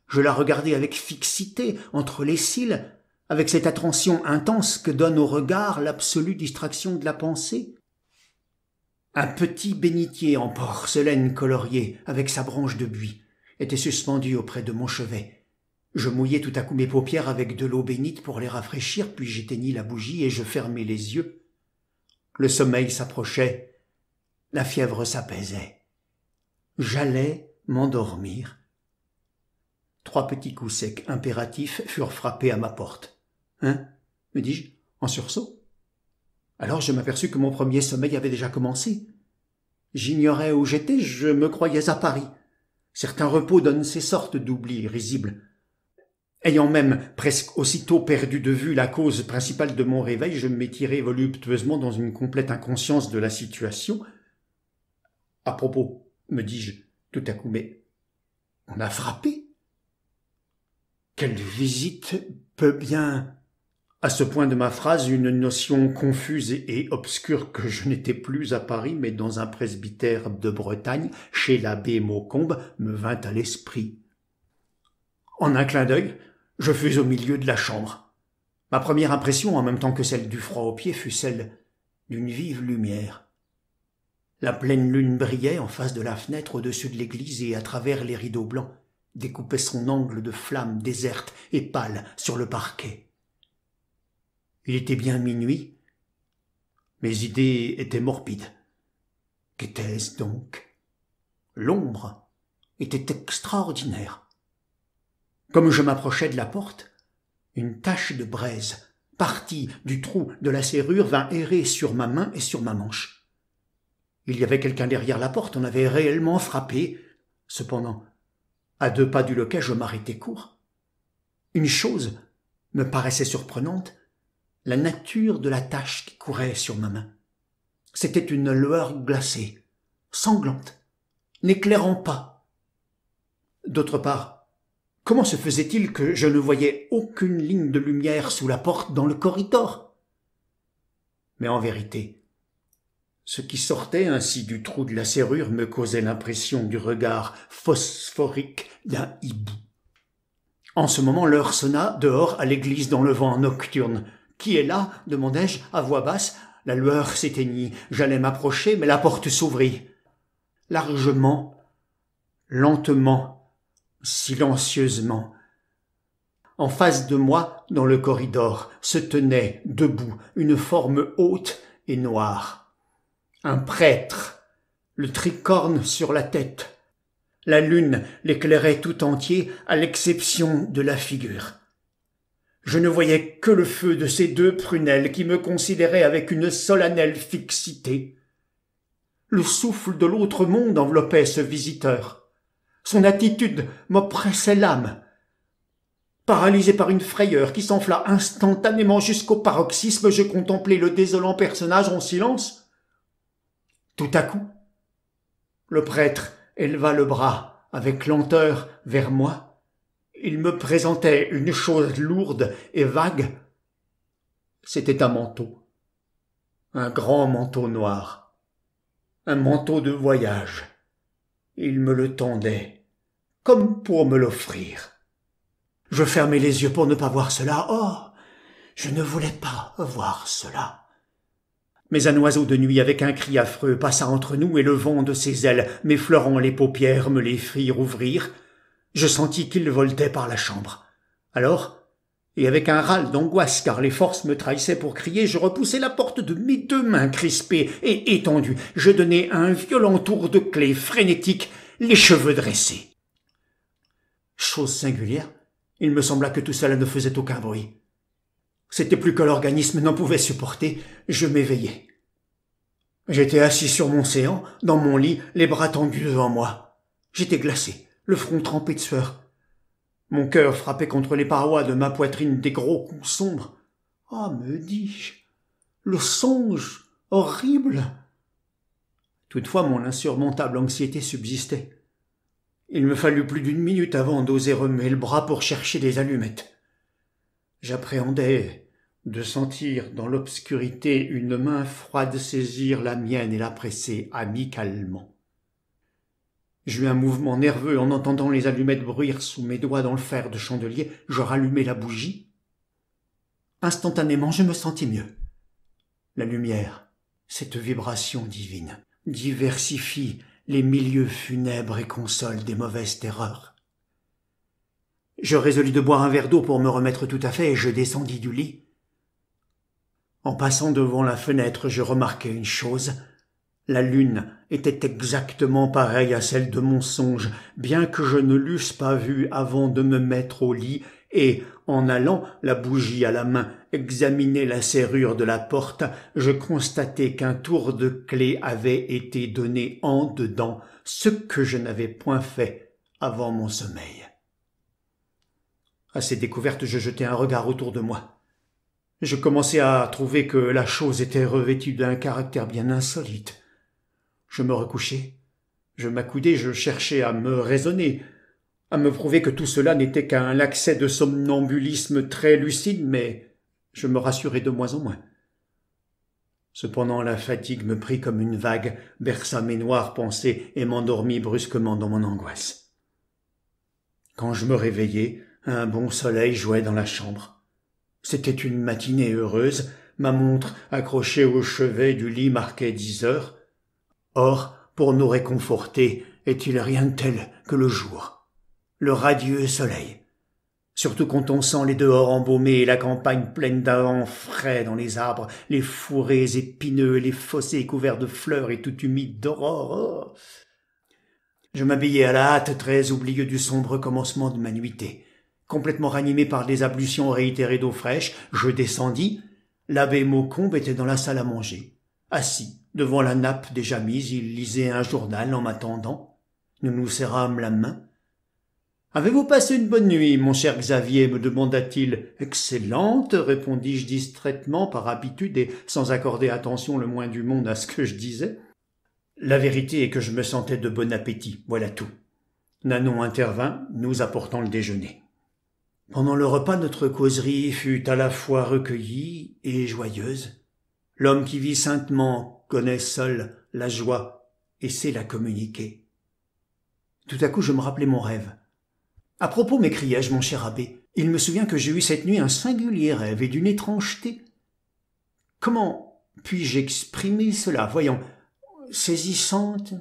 Je la regardais avec fixité, entre les cils, avec cette attention intense que donne au regard l'absolue distraction de la pensée. Un petit bénitier en porcelaine coloriée, avec sa branche de buis, était suspendu auprès de mon chevet. Je mouillai tout à coup mes paupières avec de l'eau bénite pour les rafraîchir, puis j'éteignis la bougie et je fermai les yeux. Le sommeil s'approchait, la fièvre s'apaisait. J'allais m'endormir. 3 petits coups secs impératifs furent frappés à ma porte. « Hein ?» me dis-je, en sursaut. Alors je m'aperçus que mon premier sommeil avait déjà commencé. J'ignorais où j'étais, je me croyais à Paris. Certains repos donnent ces sortes d'oublis risibles. Ayant même presque aussitôt perdu de vue la cause principale de mon réveil, je m'étirai voluptueusement dans une complète inconscience de la situation. « À propos, » me dis-je tout à coup, « mais on a frappé ?» Quelle visite peut bien... À ce point de ma phrase, une notion confuse et obscure que je n'étais plus à Paris, mais dans un presbytère de Bretagne, chez l'abbé Maucombe, me vint à l'esprit. En un clin d'œil, je fus au milieu de la chambre. Ma première impression, en même temps que celle du froid aux pieds, fut celle d'une vive lumière. La pleine lune brillait en face de la fenêtre au-dessus de l'église et à travers les rideaux blancs, découpait son angle de flamme déserte et pâle sur le parquet. Il était bien minuit. Mes idées étaient morbides. Qu'était-ce donc? L'ombre était extraordinaire. Comme je m'approchais de la porte, une tache de braise, partie du trou de la serrure, vint errer sur ma main et sur ma manche. Il y avait quelqu'un derrière la porte, on avait réellement frappé. Cependant, à 2 pas du loquet, je m'arrêtai court. Une chose me paraissait surprenante, la nature de la tache qui courait sur ma main. C'était une lueur glacée, sanglante, n'éclairant pas. D'autre part, comment se faisait-il que je ne voyais aucune ligne de lumière sous la porte dans le corridor? Mais en vérité, ce qui sortait ainsi du trou de la serrure me causait l'impression du regard phosphorique d'un hibou. En ce moment, l'heure sonna dehors à l'église dans le vent nocturne. « Qui est là ?» demandai-je à voix basse. La lueur s'éteignit. J'allais m'approcher, mais la porte s'ouvrit. Largement, lentement, silencieusement. En face de moi, dans le corridor, se tenait, debout, une forme haute et noire. Un prêtre, le tricorne sur la tête. La lune l'éclairait tout entier, à l'exception de la figure. Je ne voyais que le feu de ces 2 prunelles qui me considéraient avec une solennelle fixité. Le souffle de l'autre monde enveloppait ce visiteur. Son attitude m'oppressait l'âme. Paralysé par une frayeur qui s'enfla instantanément jusqu'au paroxysme, je contemplai le désolant personnage en silence. Tout à coup, le prêtre éleva le bras avec lenteur vers moi. Il me présentait une chose lourde et vague. C'était un manteau. Un grand manteau noir. Un manteau de voyage. Il me le tendait, comme pour me l'offrir. Je fermai les yeux pour ne pas voir cela. Oh, je ne voulais pas voir cela. Mais un oiseau de nuit avec un cri affreux passa entre nous et le vent de ses ailes, m'effleurant les paupières, me les fit rouvrir. Je sentis qu'il voltait par la chambre. Alors, et avec un râle d'angoisse car les forces me trahissaient pour crier, je repoussai la porte de mes 2 mains crispées et étendues. Je donnai un violent tour de clé frénétique, les cheveux dressés. Chose singulière, il me sembla que tout cela ne faisait aucun bruit. C'était plus que l'organisme n'en pouvait supporter, je m'éveillai. J'étais assis sur mon séant, dans mon lit, les bras tendus devant moi. J'étais glacé. Le front trempé de sueur. Mon cœur frappait contre les parois de ma poitrine des gros coups sombres. Ah, me dis-je, le songe horrible. Toutefois, mon insurmontable anxiété subsistait. Il me fallut plus d'1 minute avant d'oser remuer le bras pour chercher des allumettes. J'appréhendais de sentir dans l'obscurité une main froide saisir la mienne et la presser amicalement. J'eus un mouvement nerveux en entendant les allumettes bruire sous mes doigts dans le fer de chandelier. Je rallumai la bougie. Instantanément, je me sentis mieux. La lumière, cette vibration divine, diversifie les milieux funèbres et console des mauvaises terreurs. Je résolus de boire un verre d'eau pour me remettre tout à fait et je descendis du lit. En passant devant la fenêtre, je remarquai une chose. La lune était exactement pareille à celle de mon songe, bien que je ne l'eusse pas vue avant de me mettre au lit et, en allant, la bougie à la main, examiner la serrure de la porte, je constatai qu'un tour de clé avait été donné en dedans, ce que je n'avais point fait avant mon sommeil. À ces découvertes, je jetai un regard autour de moi. Je commençai à trouver que la chose était revêtue d'un caractère bien insolite. Je me recouchai, je m'accoudai, je cherchai à me raisonner, à me prouver que tout cela n'était qu'un accès de somnambulisme très lucide, mais je me rassurai de moins en moins. Cependant la fatigue me prit comme une vague, berça mes noires pensées et m'endormit brusquement dans mon angoisse. Quand je me réveillai, un bon soleil jouait dans la chambre. C'était une matinée heureuse, ma montre accrochée au chevet du lit marquait 10 heures. Or, pour nous réconforter, est-il rien de tel que le jour, le radieux soleil, surtout quand on sent les dehors embaumés et la campagne pleine d'avents frais dans les arbres, les fourrés épineux, les fossés couverts de fleurs et tout humides d'aurore. Oh. Je m'habillai à la hâte, très oublieux du sombre commencement de ma nuitée. Complètement ranimé par des ablutions réitérées d'eau fraîche, je descendis. L'abbé Maucombe était dans la salle à manger. Assis, devant la nappe déjà mise, il lisait un journal en m'attendant. Nous nous serrâmes la main. « Avez-vous passé une bonne nuit, mon cher Xavier ?» me demanda-t-il. « Excellente, » répondis-je distraitement par habitude et sans accorder attention le moins du monde à ce que je disais. La vérité est que je me sentais de bon appétit, voilà tout. Nanon intervint, nous apportant le déjeuner. Pendant le repas, notre causerie fut à la fois recueillie et joyeuse. L'homme qui vit saintement connaît seul la joie et sait la communiquer. Tout à coup, je me rappelai mon rêve. « À propos, m'écriai-je, mon cher abbé, il me souvient que j'ai eu cette nuit un singulier rêve et d'une étrangeté. Comment puis-je exprimer cela, voyons, saisissante,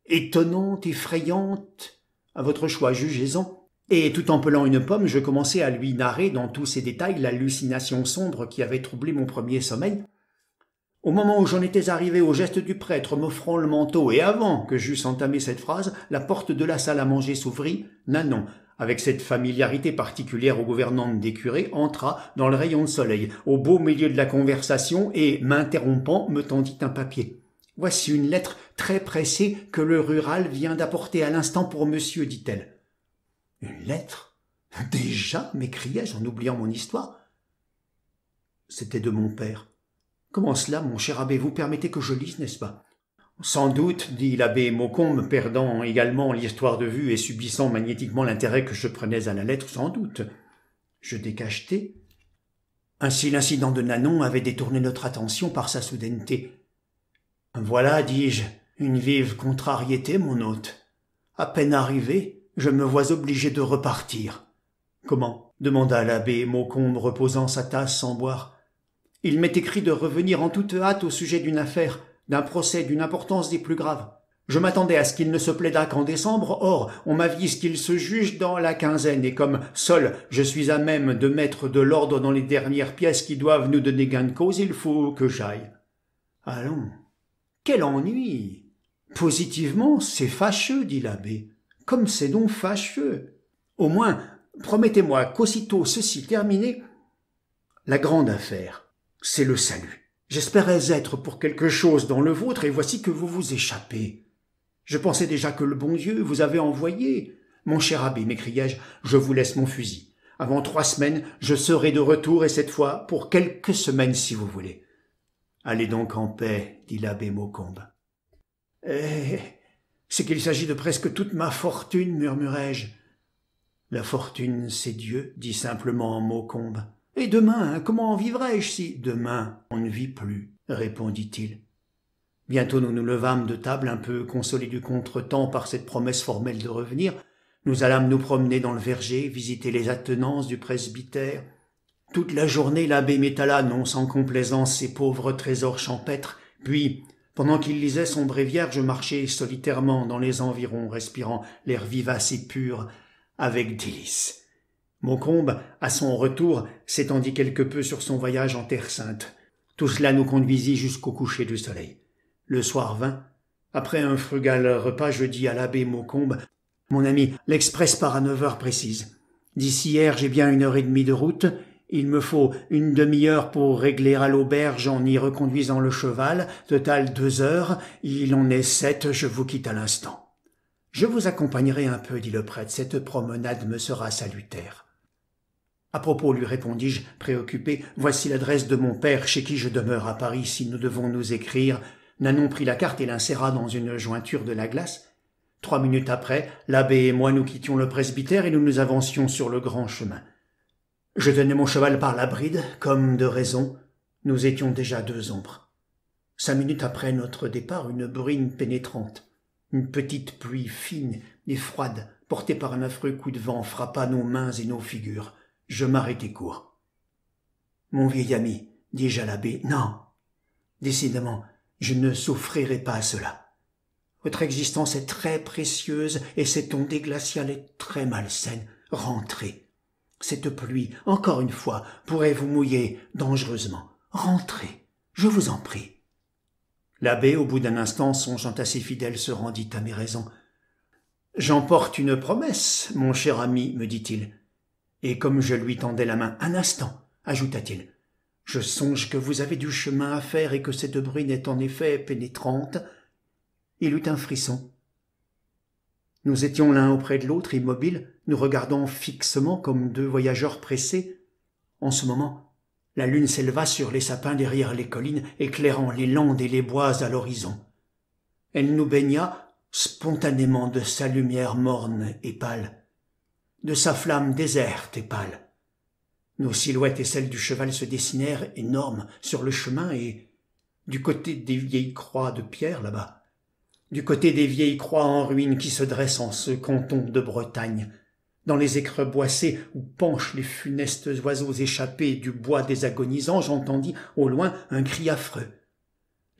étonnante, effrayante, à votre choix, jugez-en. » Et tout en pelant une pomme, je commençai à lui narrer dans tous ses détails l'hallucination sombre qui avait troublé mon premier sommeil. Au moment où j'en étais arrivé au geste du prêtre m'offrant le manteau, et avant que j'eusse entamé cette phrase, la porte de la salle à manger s'ouvrit. Nanon, avec cette familiarité particulière aux gouvernantes des curés, entra dans le rayon de soleil, au beau milieu de la conversation, et, m'interrompant, me tendit un papier. « Voici une lettre très pressée que le rural vient d'apporter à l'instant pour monsieur, dit-elle. « Une lettre ? Déjà » m'écriai-je en oubliant mon histoire. C'était de mon père. « Comment cela, mon cher abbé, vous permettez que je lise, n'est-ce pas ?»« Sans doute, dit l'abbé Maucombe, perdant également l'histoire de vue et subissant magnétiquement l'intérêt que je prenais à la lettre, sans doute. » Je décachetai. Ainsi l'incident de Nanon avait détourné notre attention par sa soudaineté. « Voilà, dis-je, une vive contrariété, mon hôte. À peine arrivé, je me vois obligé de repartir. »« Comment ?» demanda l'abbé Maucombe, reposant sa tasse sans boire. « Il m'est écrit de revenir en toute hâte au sujet d'une affaire, d'un procès d'une importance des plus graves. Je m'attendais à ce qu'il ne se plaidât qu'en décembre, or on m'avise qu'il se juge dans la quinzaine, et comme seul je suis à même de mettre de l'ordre dans les dernières pièces qui doivent nous donner gain de cause, il faut que j'aille. »« Allons, quel ennui ! Positivement, c'est fâcheux, dit l'abbé. Comme c'est donc fâcheux. Au moins, promettez-moi qu'aussitôt ceci terminé, la grande affaire, c'est le salut. J'espérais être pour quelque chose dans le vôtre, et voici que vous vous échappez. Je pensais déjà que le bon Dieu vous avait envoyé. Mon cher abbé, m'écriai-je, je vous laisse mon fusil. Avant 3 semaines, je serai de retour, et cette fois, pour quelques semaines, si vous voulez. Allez donc en paix, dit l'abbé Maucombe. C'est qu'il s'agit de presque toute ma fortune, murmurai-je. La fortune, c'est Dieu, dit simplement Maucombe. Et demain, comment en vivrai-je si... Demain, on ne vit plus, répondit-il. Bientôt nous nous levâmes de table, un peu consolés du contretemps par cette promesse formelle de revenir. Nous allâmes nous promener dans le verger, visiter les attenances du presbytère. Toute la journée, l'abbé m'étala, non sans complaisance, ses pauvres trésors champêtres, puis, Pendant qu'il lisait son bréviaire, je marchais solitairement dans les environs, respirant l'air vivace et pur, avec délice. Maucombe, à son retour, s'étendit quelque peu sur son voyage en Terre Sainte. Tout cela nous conduisit jusqu'au coucher du soleil. Le soir vint. Après un frugal repas, je dis à l'abbé Maucombe, « Mon ami, l'express part à 9 heures précises. D'ici hier, j'ai bien 1h30 de route. Il me faut une demi-heure pour régler à l'auberge en y reconduisant le cheval. Total 2 heures. Il en est 7, je vous quitte à l'instant. » « Je vous accompagnerai un peu, dit le prêtre. Cette promenade me sera salutaire. » « À propos, lui répondis-je, préoccupé, voici l'adresse de mon père chez qui je demeure à Paris si nous devons nous écrire. Nanon prit la carte et l'inséra dans une jointure de la glace. 3 minutes après, l'abbé et moi nous quittions le presbytère et nous nous avancions sur le grand chemin. Je tenais mon cheval par la bride, comme de raison. Nous étions déjà 2 ombres. 5 minutes après notre départ, une bruine pénétrante, une petite pluie fine et froide, portée par un affreux coup de vent, frappa nos mains et nos figures. Je m'arrêtai court. « Mon vieil ami, dis-je à l'abbé, non, décidément, je ne souffrirai pas à cela. Votre existence est très précieuse et cette ondée glaciale est très malsaine. Rentrez. Cette pluie, encore une fois, pourrait vous mouiller dangereusement. Rentrez, je vous en prie. » L'abbé, au bout d'un instant, songeant à ses fidèles, se rendit à mes raisons. « J'emporte une promesse, mon cher ami, me dit-il. Et comme je lui tendais la main, « Un instant, ajouta-t-il. Je songe que vous avez du chemin à faire et que cette bruine est en effet pénétrante. » Il eut un frisson. Nous étions l'un auprès de l'autre, immobiles, nous regardant fixement comme 2 voyageurs pressés. En ce moment, la lune s'éleva sur les sapins derrière les collines, éclairant les landes et les bois à l'horizon. Elle nous baigna spontanément de sa lumière morne et pâle, de sa flamme déserte et pâle. Nos silhouettes et celles du cheval se dessinèrent énormes sur le chemin et, du côté des vieilles croix de pierre là-bas, du côté des vieilles croix en ruine qui se dressent en ce canton de Bretagne, dans les écreux boissés où penchent les funestes oiseaux échappés du bois des agonisants, j'entendis au loin un cri affreux.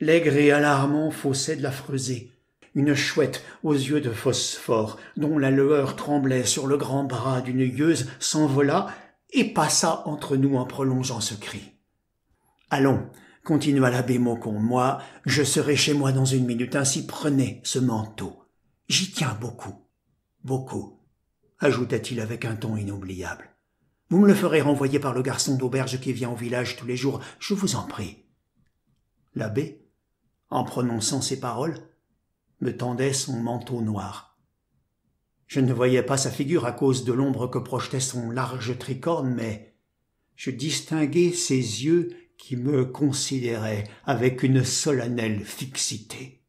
L'aigre et alarmant fausset de la Freusée, une chouette aux yeux de phosphore, dont la lueur tremblait sur le grand bras d'une gueuse, s'envola et passa entre nous en prolongeant ce cri. « Allons, continua l'abbé Maucombe, moi, je serai chez moi dans 1 minute, ainsi prenez ce manteau. J'y tiens beaucoup, beaucoup, ajouta-t-il avec un ton inoubliable. Vous me le ferez renvoyer par le garçon d'auberge qui vient au village tous les jours, je vous en prie. » L'abbé, en prononçant ces paroles, me tendait son manteau noir. Je ne voyais pas sa figure à cause de l'ombre que projetait son large tricorne, mais je distinguai ses yeux qui me considéraient avec une solennelle fixité.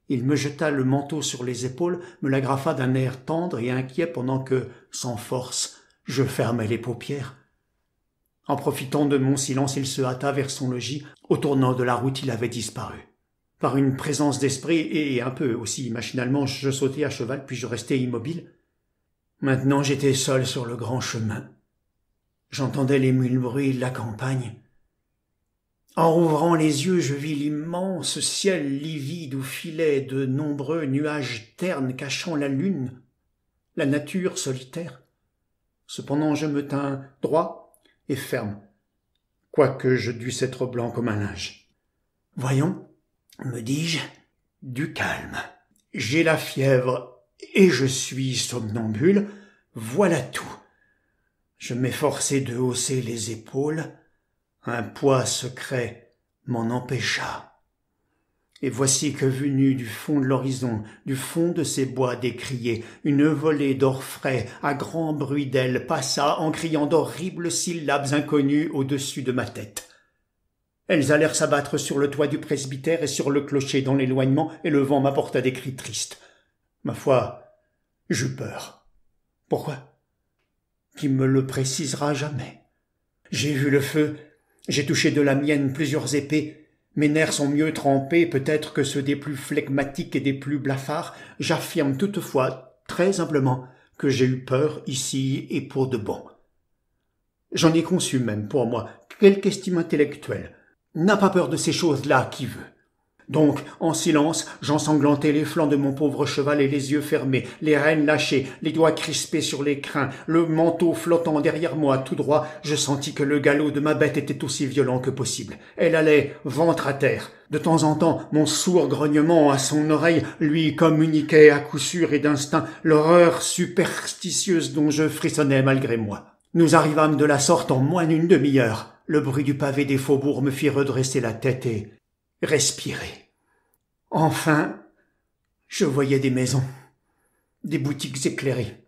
Il me jeta le manteau sur les épaules, me l'agrafa d'un air tendre et inquiet pendant que, sans force, je fermais les paupières. En profitant de mon silence, il se hâta vers son logis. Au tournant de la route, il avait disparu. Par une présence d'esprit et un peu aussi machinalement, je sautai à cheval puis je restai immobile. Maintenant, j'étais seul sur le grand chemin. J'entendais les mules bruits de la campagne. En rouvrant les yeux, je vis l'immense ciel livide où filaient de nombreux nuages ternes cachant la lune, la nature solitaire. Cependant, je me tins droit et ferme, quoique je dusse être blanc comme un linge. « Voyons, me dis-je, du calme. J'ai la fièvre et je suis somnambule, voilà tout. » Je m'efforçai de hausser les épaules. Un poids secret m'en empêcha. Et voici que venue du fond de l'horizon, du fond de ces bois décriés, une volée d'orfraies à grand bruit d'ailes passa en criant d'horribles syllabes inconnues au-dessus de ma tête. Elles allèrent s'abattre sur le toit du presbytère et sur le clocher dans l'éloignement, et le vent m'apporta des cris tristes. Ma foi, j'eus peur. Pourquoi? Qui me le précisera jamais. J'ai vu le feu, j'ai touché de la mienne plusieurs épées, mes nerfs sont mieux trempés peut-être que ceux des plus flegmatiques et des plus blafards. J'affirme toutefois, très humblement, que j'ai eu peur ici et pour de bon. J'en ai conçu même, pour moi, quelque estime intellectuelle. N'a pas peur de ces choses-là qui veut. Donc, en silence, j'ensanglantai les flancs de mon pauvre cheval et les yeux fermés, les rênes lâchées, les doigts crispés sur les crins, le manteau flottant derrière moi tout droit, je sentis que le galop de ma bête était aussi violent que possible. Elle allait ventre à terre. De temps en temps, mon sourd grognement à son oreille lui communiquait à coup sûr et d'instinct l'horreur superstitieuse dont je frissonnais malgré moi. Nous arrivâmes de la sorte en moins d'une demi-heure. Le bruit du pavé des faubourgs me fit redresser la tête et respirer. Enfin, je voyais des maisons, des boutiques éclairées,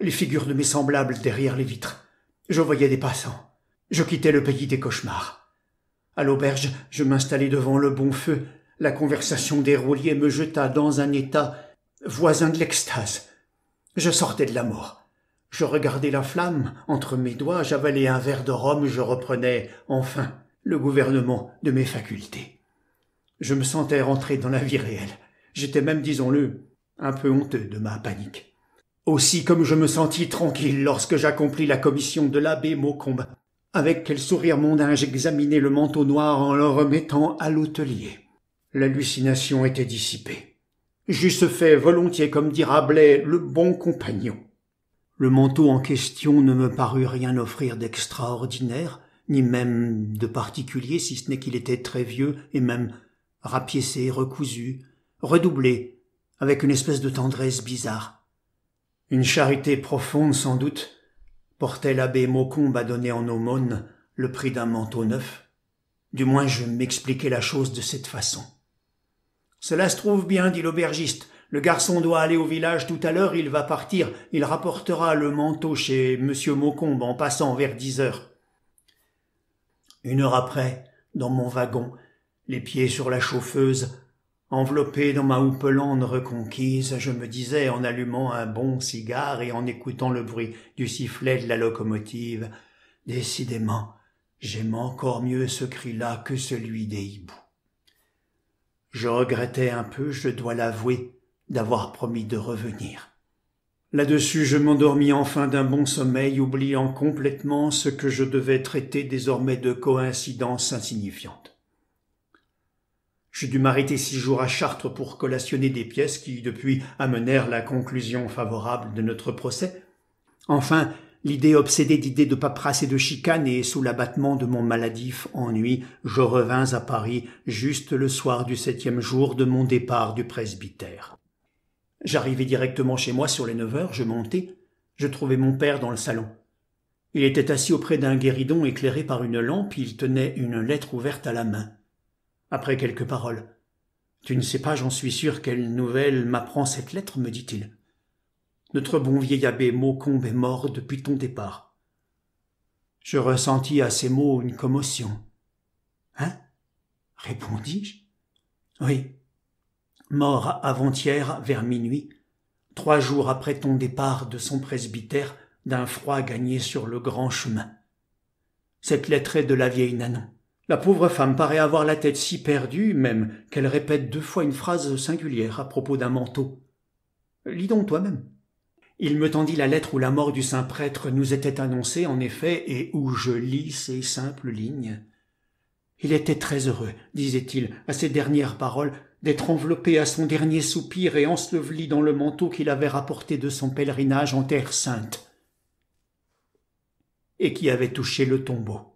les figures de mes semblables derrière les vitres. Je voyais des passants. Je quittais le pays des cauchemars. À l'auberge, je m'installai devant le bon feu. La conversation des rouliers me jeta dans un état voisin de l'extase. Je sortais de la mort. Je regardais la flamme entre mes doigts, j'avalais un verre de rhum, je reprenais, enfin, le gouvernement de mes facultés. Je me sentais rentrer dans la vie réelle. J'étais même, disons-le, un peu honteux de ma panique. Aussi comme je me sentis tranquille lorsque j'accomplis la commission de l'abbé Maucombe. Avec quel sourire mondain j'examinai le manteau noir en le remettant à l'hôtelier. L'hallucination était dissipée. J'eusse fait volontiers, comme dit Rabelais, le bon compagnon. Le manteau en question ne me parut rien offrir d'extraordinaire, ni même de particulier, si ce n'est qu'il était très vieux et même rapiécé, recousu, redoublé, avec une espèce de tendresse bizarre. Une charité profonde, sans doute, portait l'abbé Maucombe à donner en aumône le prix d'un manteau neuf. Du moins, je m'expliquais la chose de cette façon. « Cela se trouve bien, dit l'aubergiste. Le garçon doit aller au village tout à l'heure, il va partir. Il rapportera le manteau chez monsieur Maucombe en passant vers 10 heures. » 1 heure après, dans mon wagon, les pieds sur la chauffeuse, enveloppé dans ma houppelande reconquise, je me disais en allumant un bon cigare et en écoutant le bruit du sifflet de la locomotive, « Décidément, j'aime encore mieux ce cri-là que celui des hiboux. » Je regrettais un peu, je dois l'avouer, d'avoir promis de revenir. Là-dessus, je m'endormis enfin d'un bon sommeil, oubliant complètement ce que je devais traiter désormais de coïncidences insignifiantes. Je dus m'arrêter 6 jours à Chartres pour collationner des pièces qui, depuis, amenèrent la conclusion favorable de notre procès. Enfin, l'idée obsédée d'idées de paperasse et de chicane, et sous l'abattement de mon maladif ennui, je revins à Paris juste le soir du 7e jour de mon départ du presbytère. J'arrivai directement chez moi sur les 9 heures, je montai, je trouvai mon père dans le salon. Il était assis auprès d'un guéridon éclairé par une lampe, il tenait une lettre ouverte à la main. Après quelques paroles, « Tu ne sais pas, j'en suis sûr, quelle nouvelle m'apprend cette lettre, me dit-il. Notre bon vieil abbé Maucombe est mort depuis ton départ. » Je ressentis à ces mots une commotion. « Hein ?» répondis-je. « Oui. Mort avant-hier vers minuit, 3 jours après ton départ de son presbytère, d'un froid gagné sur le grand chemin. Cette lettre est de la vieille Nanon. La pauvre femme paraît avoir la tête si perdue, même, qu'elle répète 2 fois une phrase singulière à propos d'un manteau. Lis donc toi-même. » Il me tendit la lettre où la mort du saint prêtre nous était annoncée, en effet, et où je lis ces simples lignes. Il était très heureux, disait-il, à ces dernières paroles, d'être enveloppé à son dernier soupir et enseveli dans le manteau qu'il avait rapporté de son pèlerinage en terre sainte et qui avait touché le tombeau.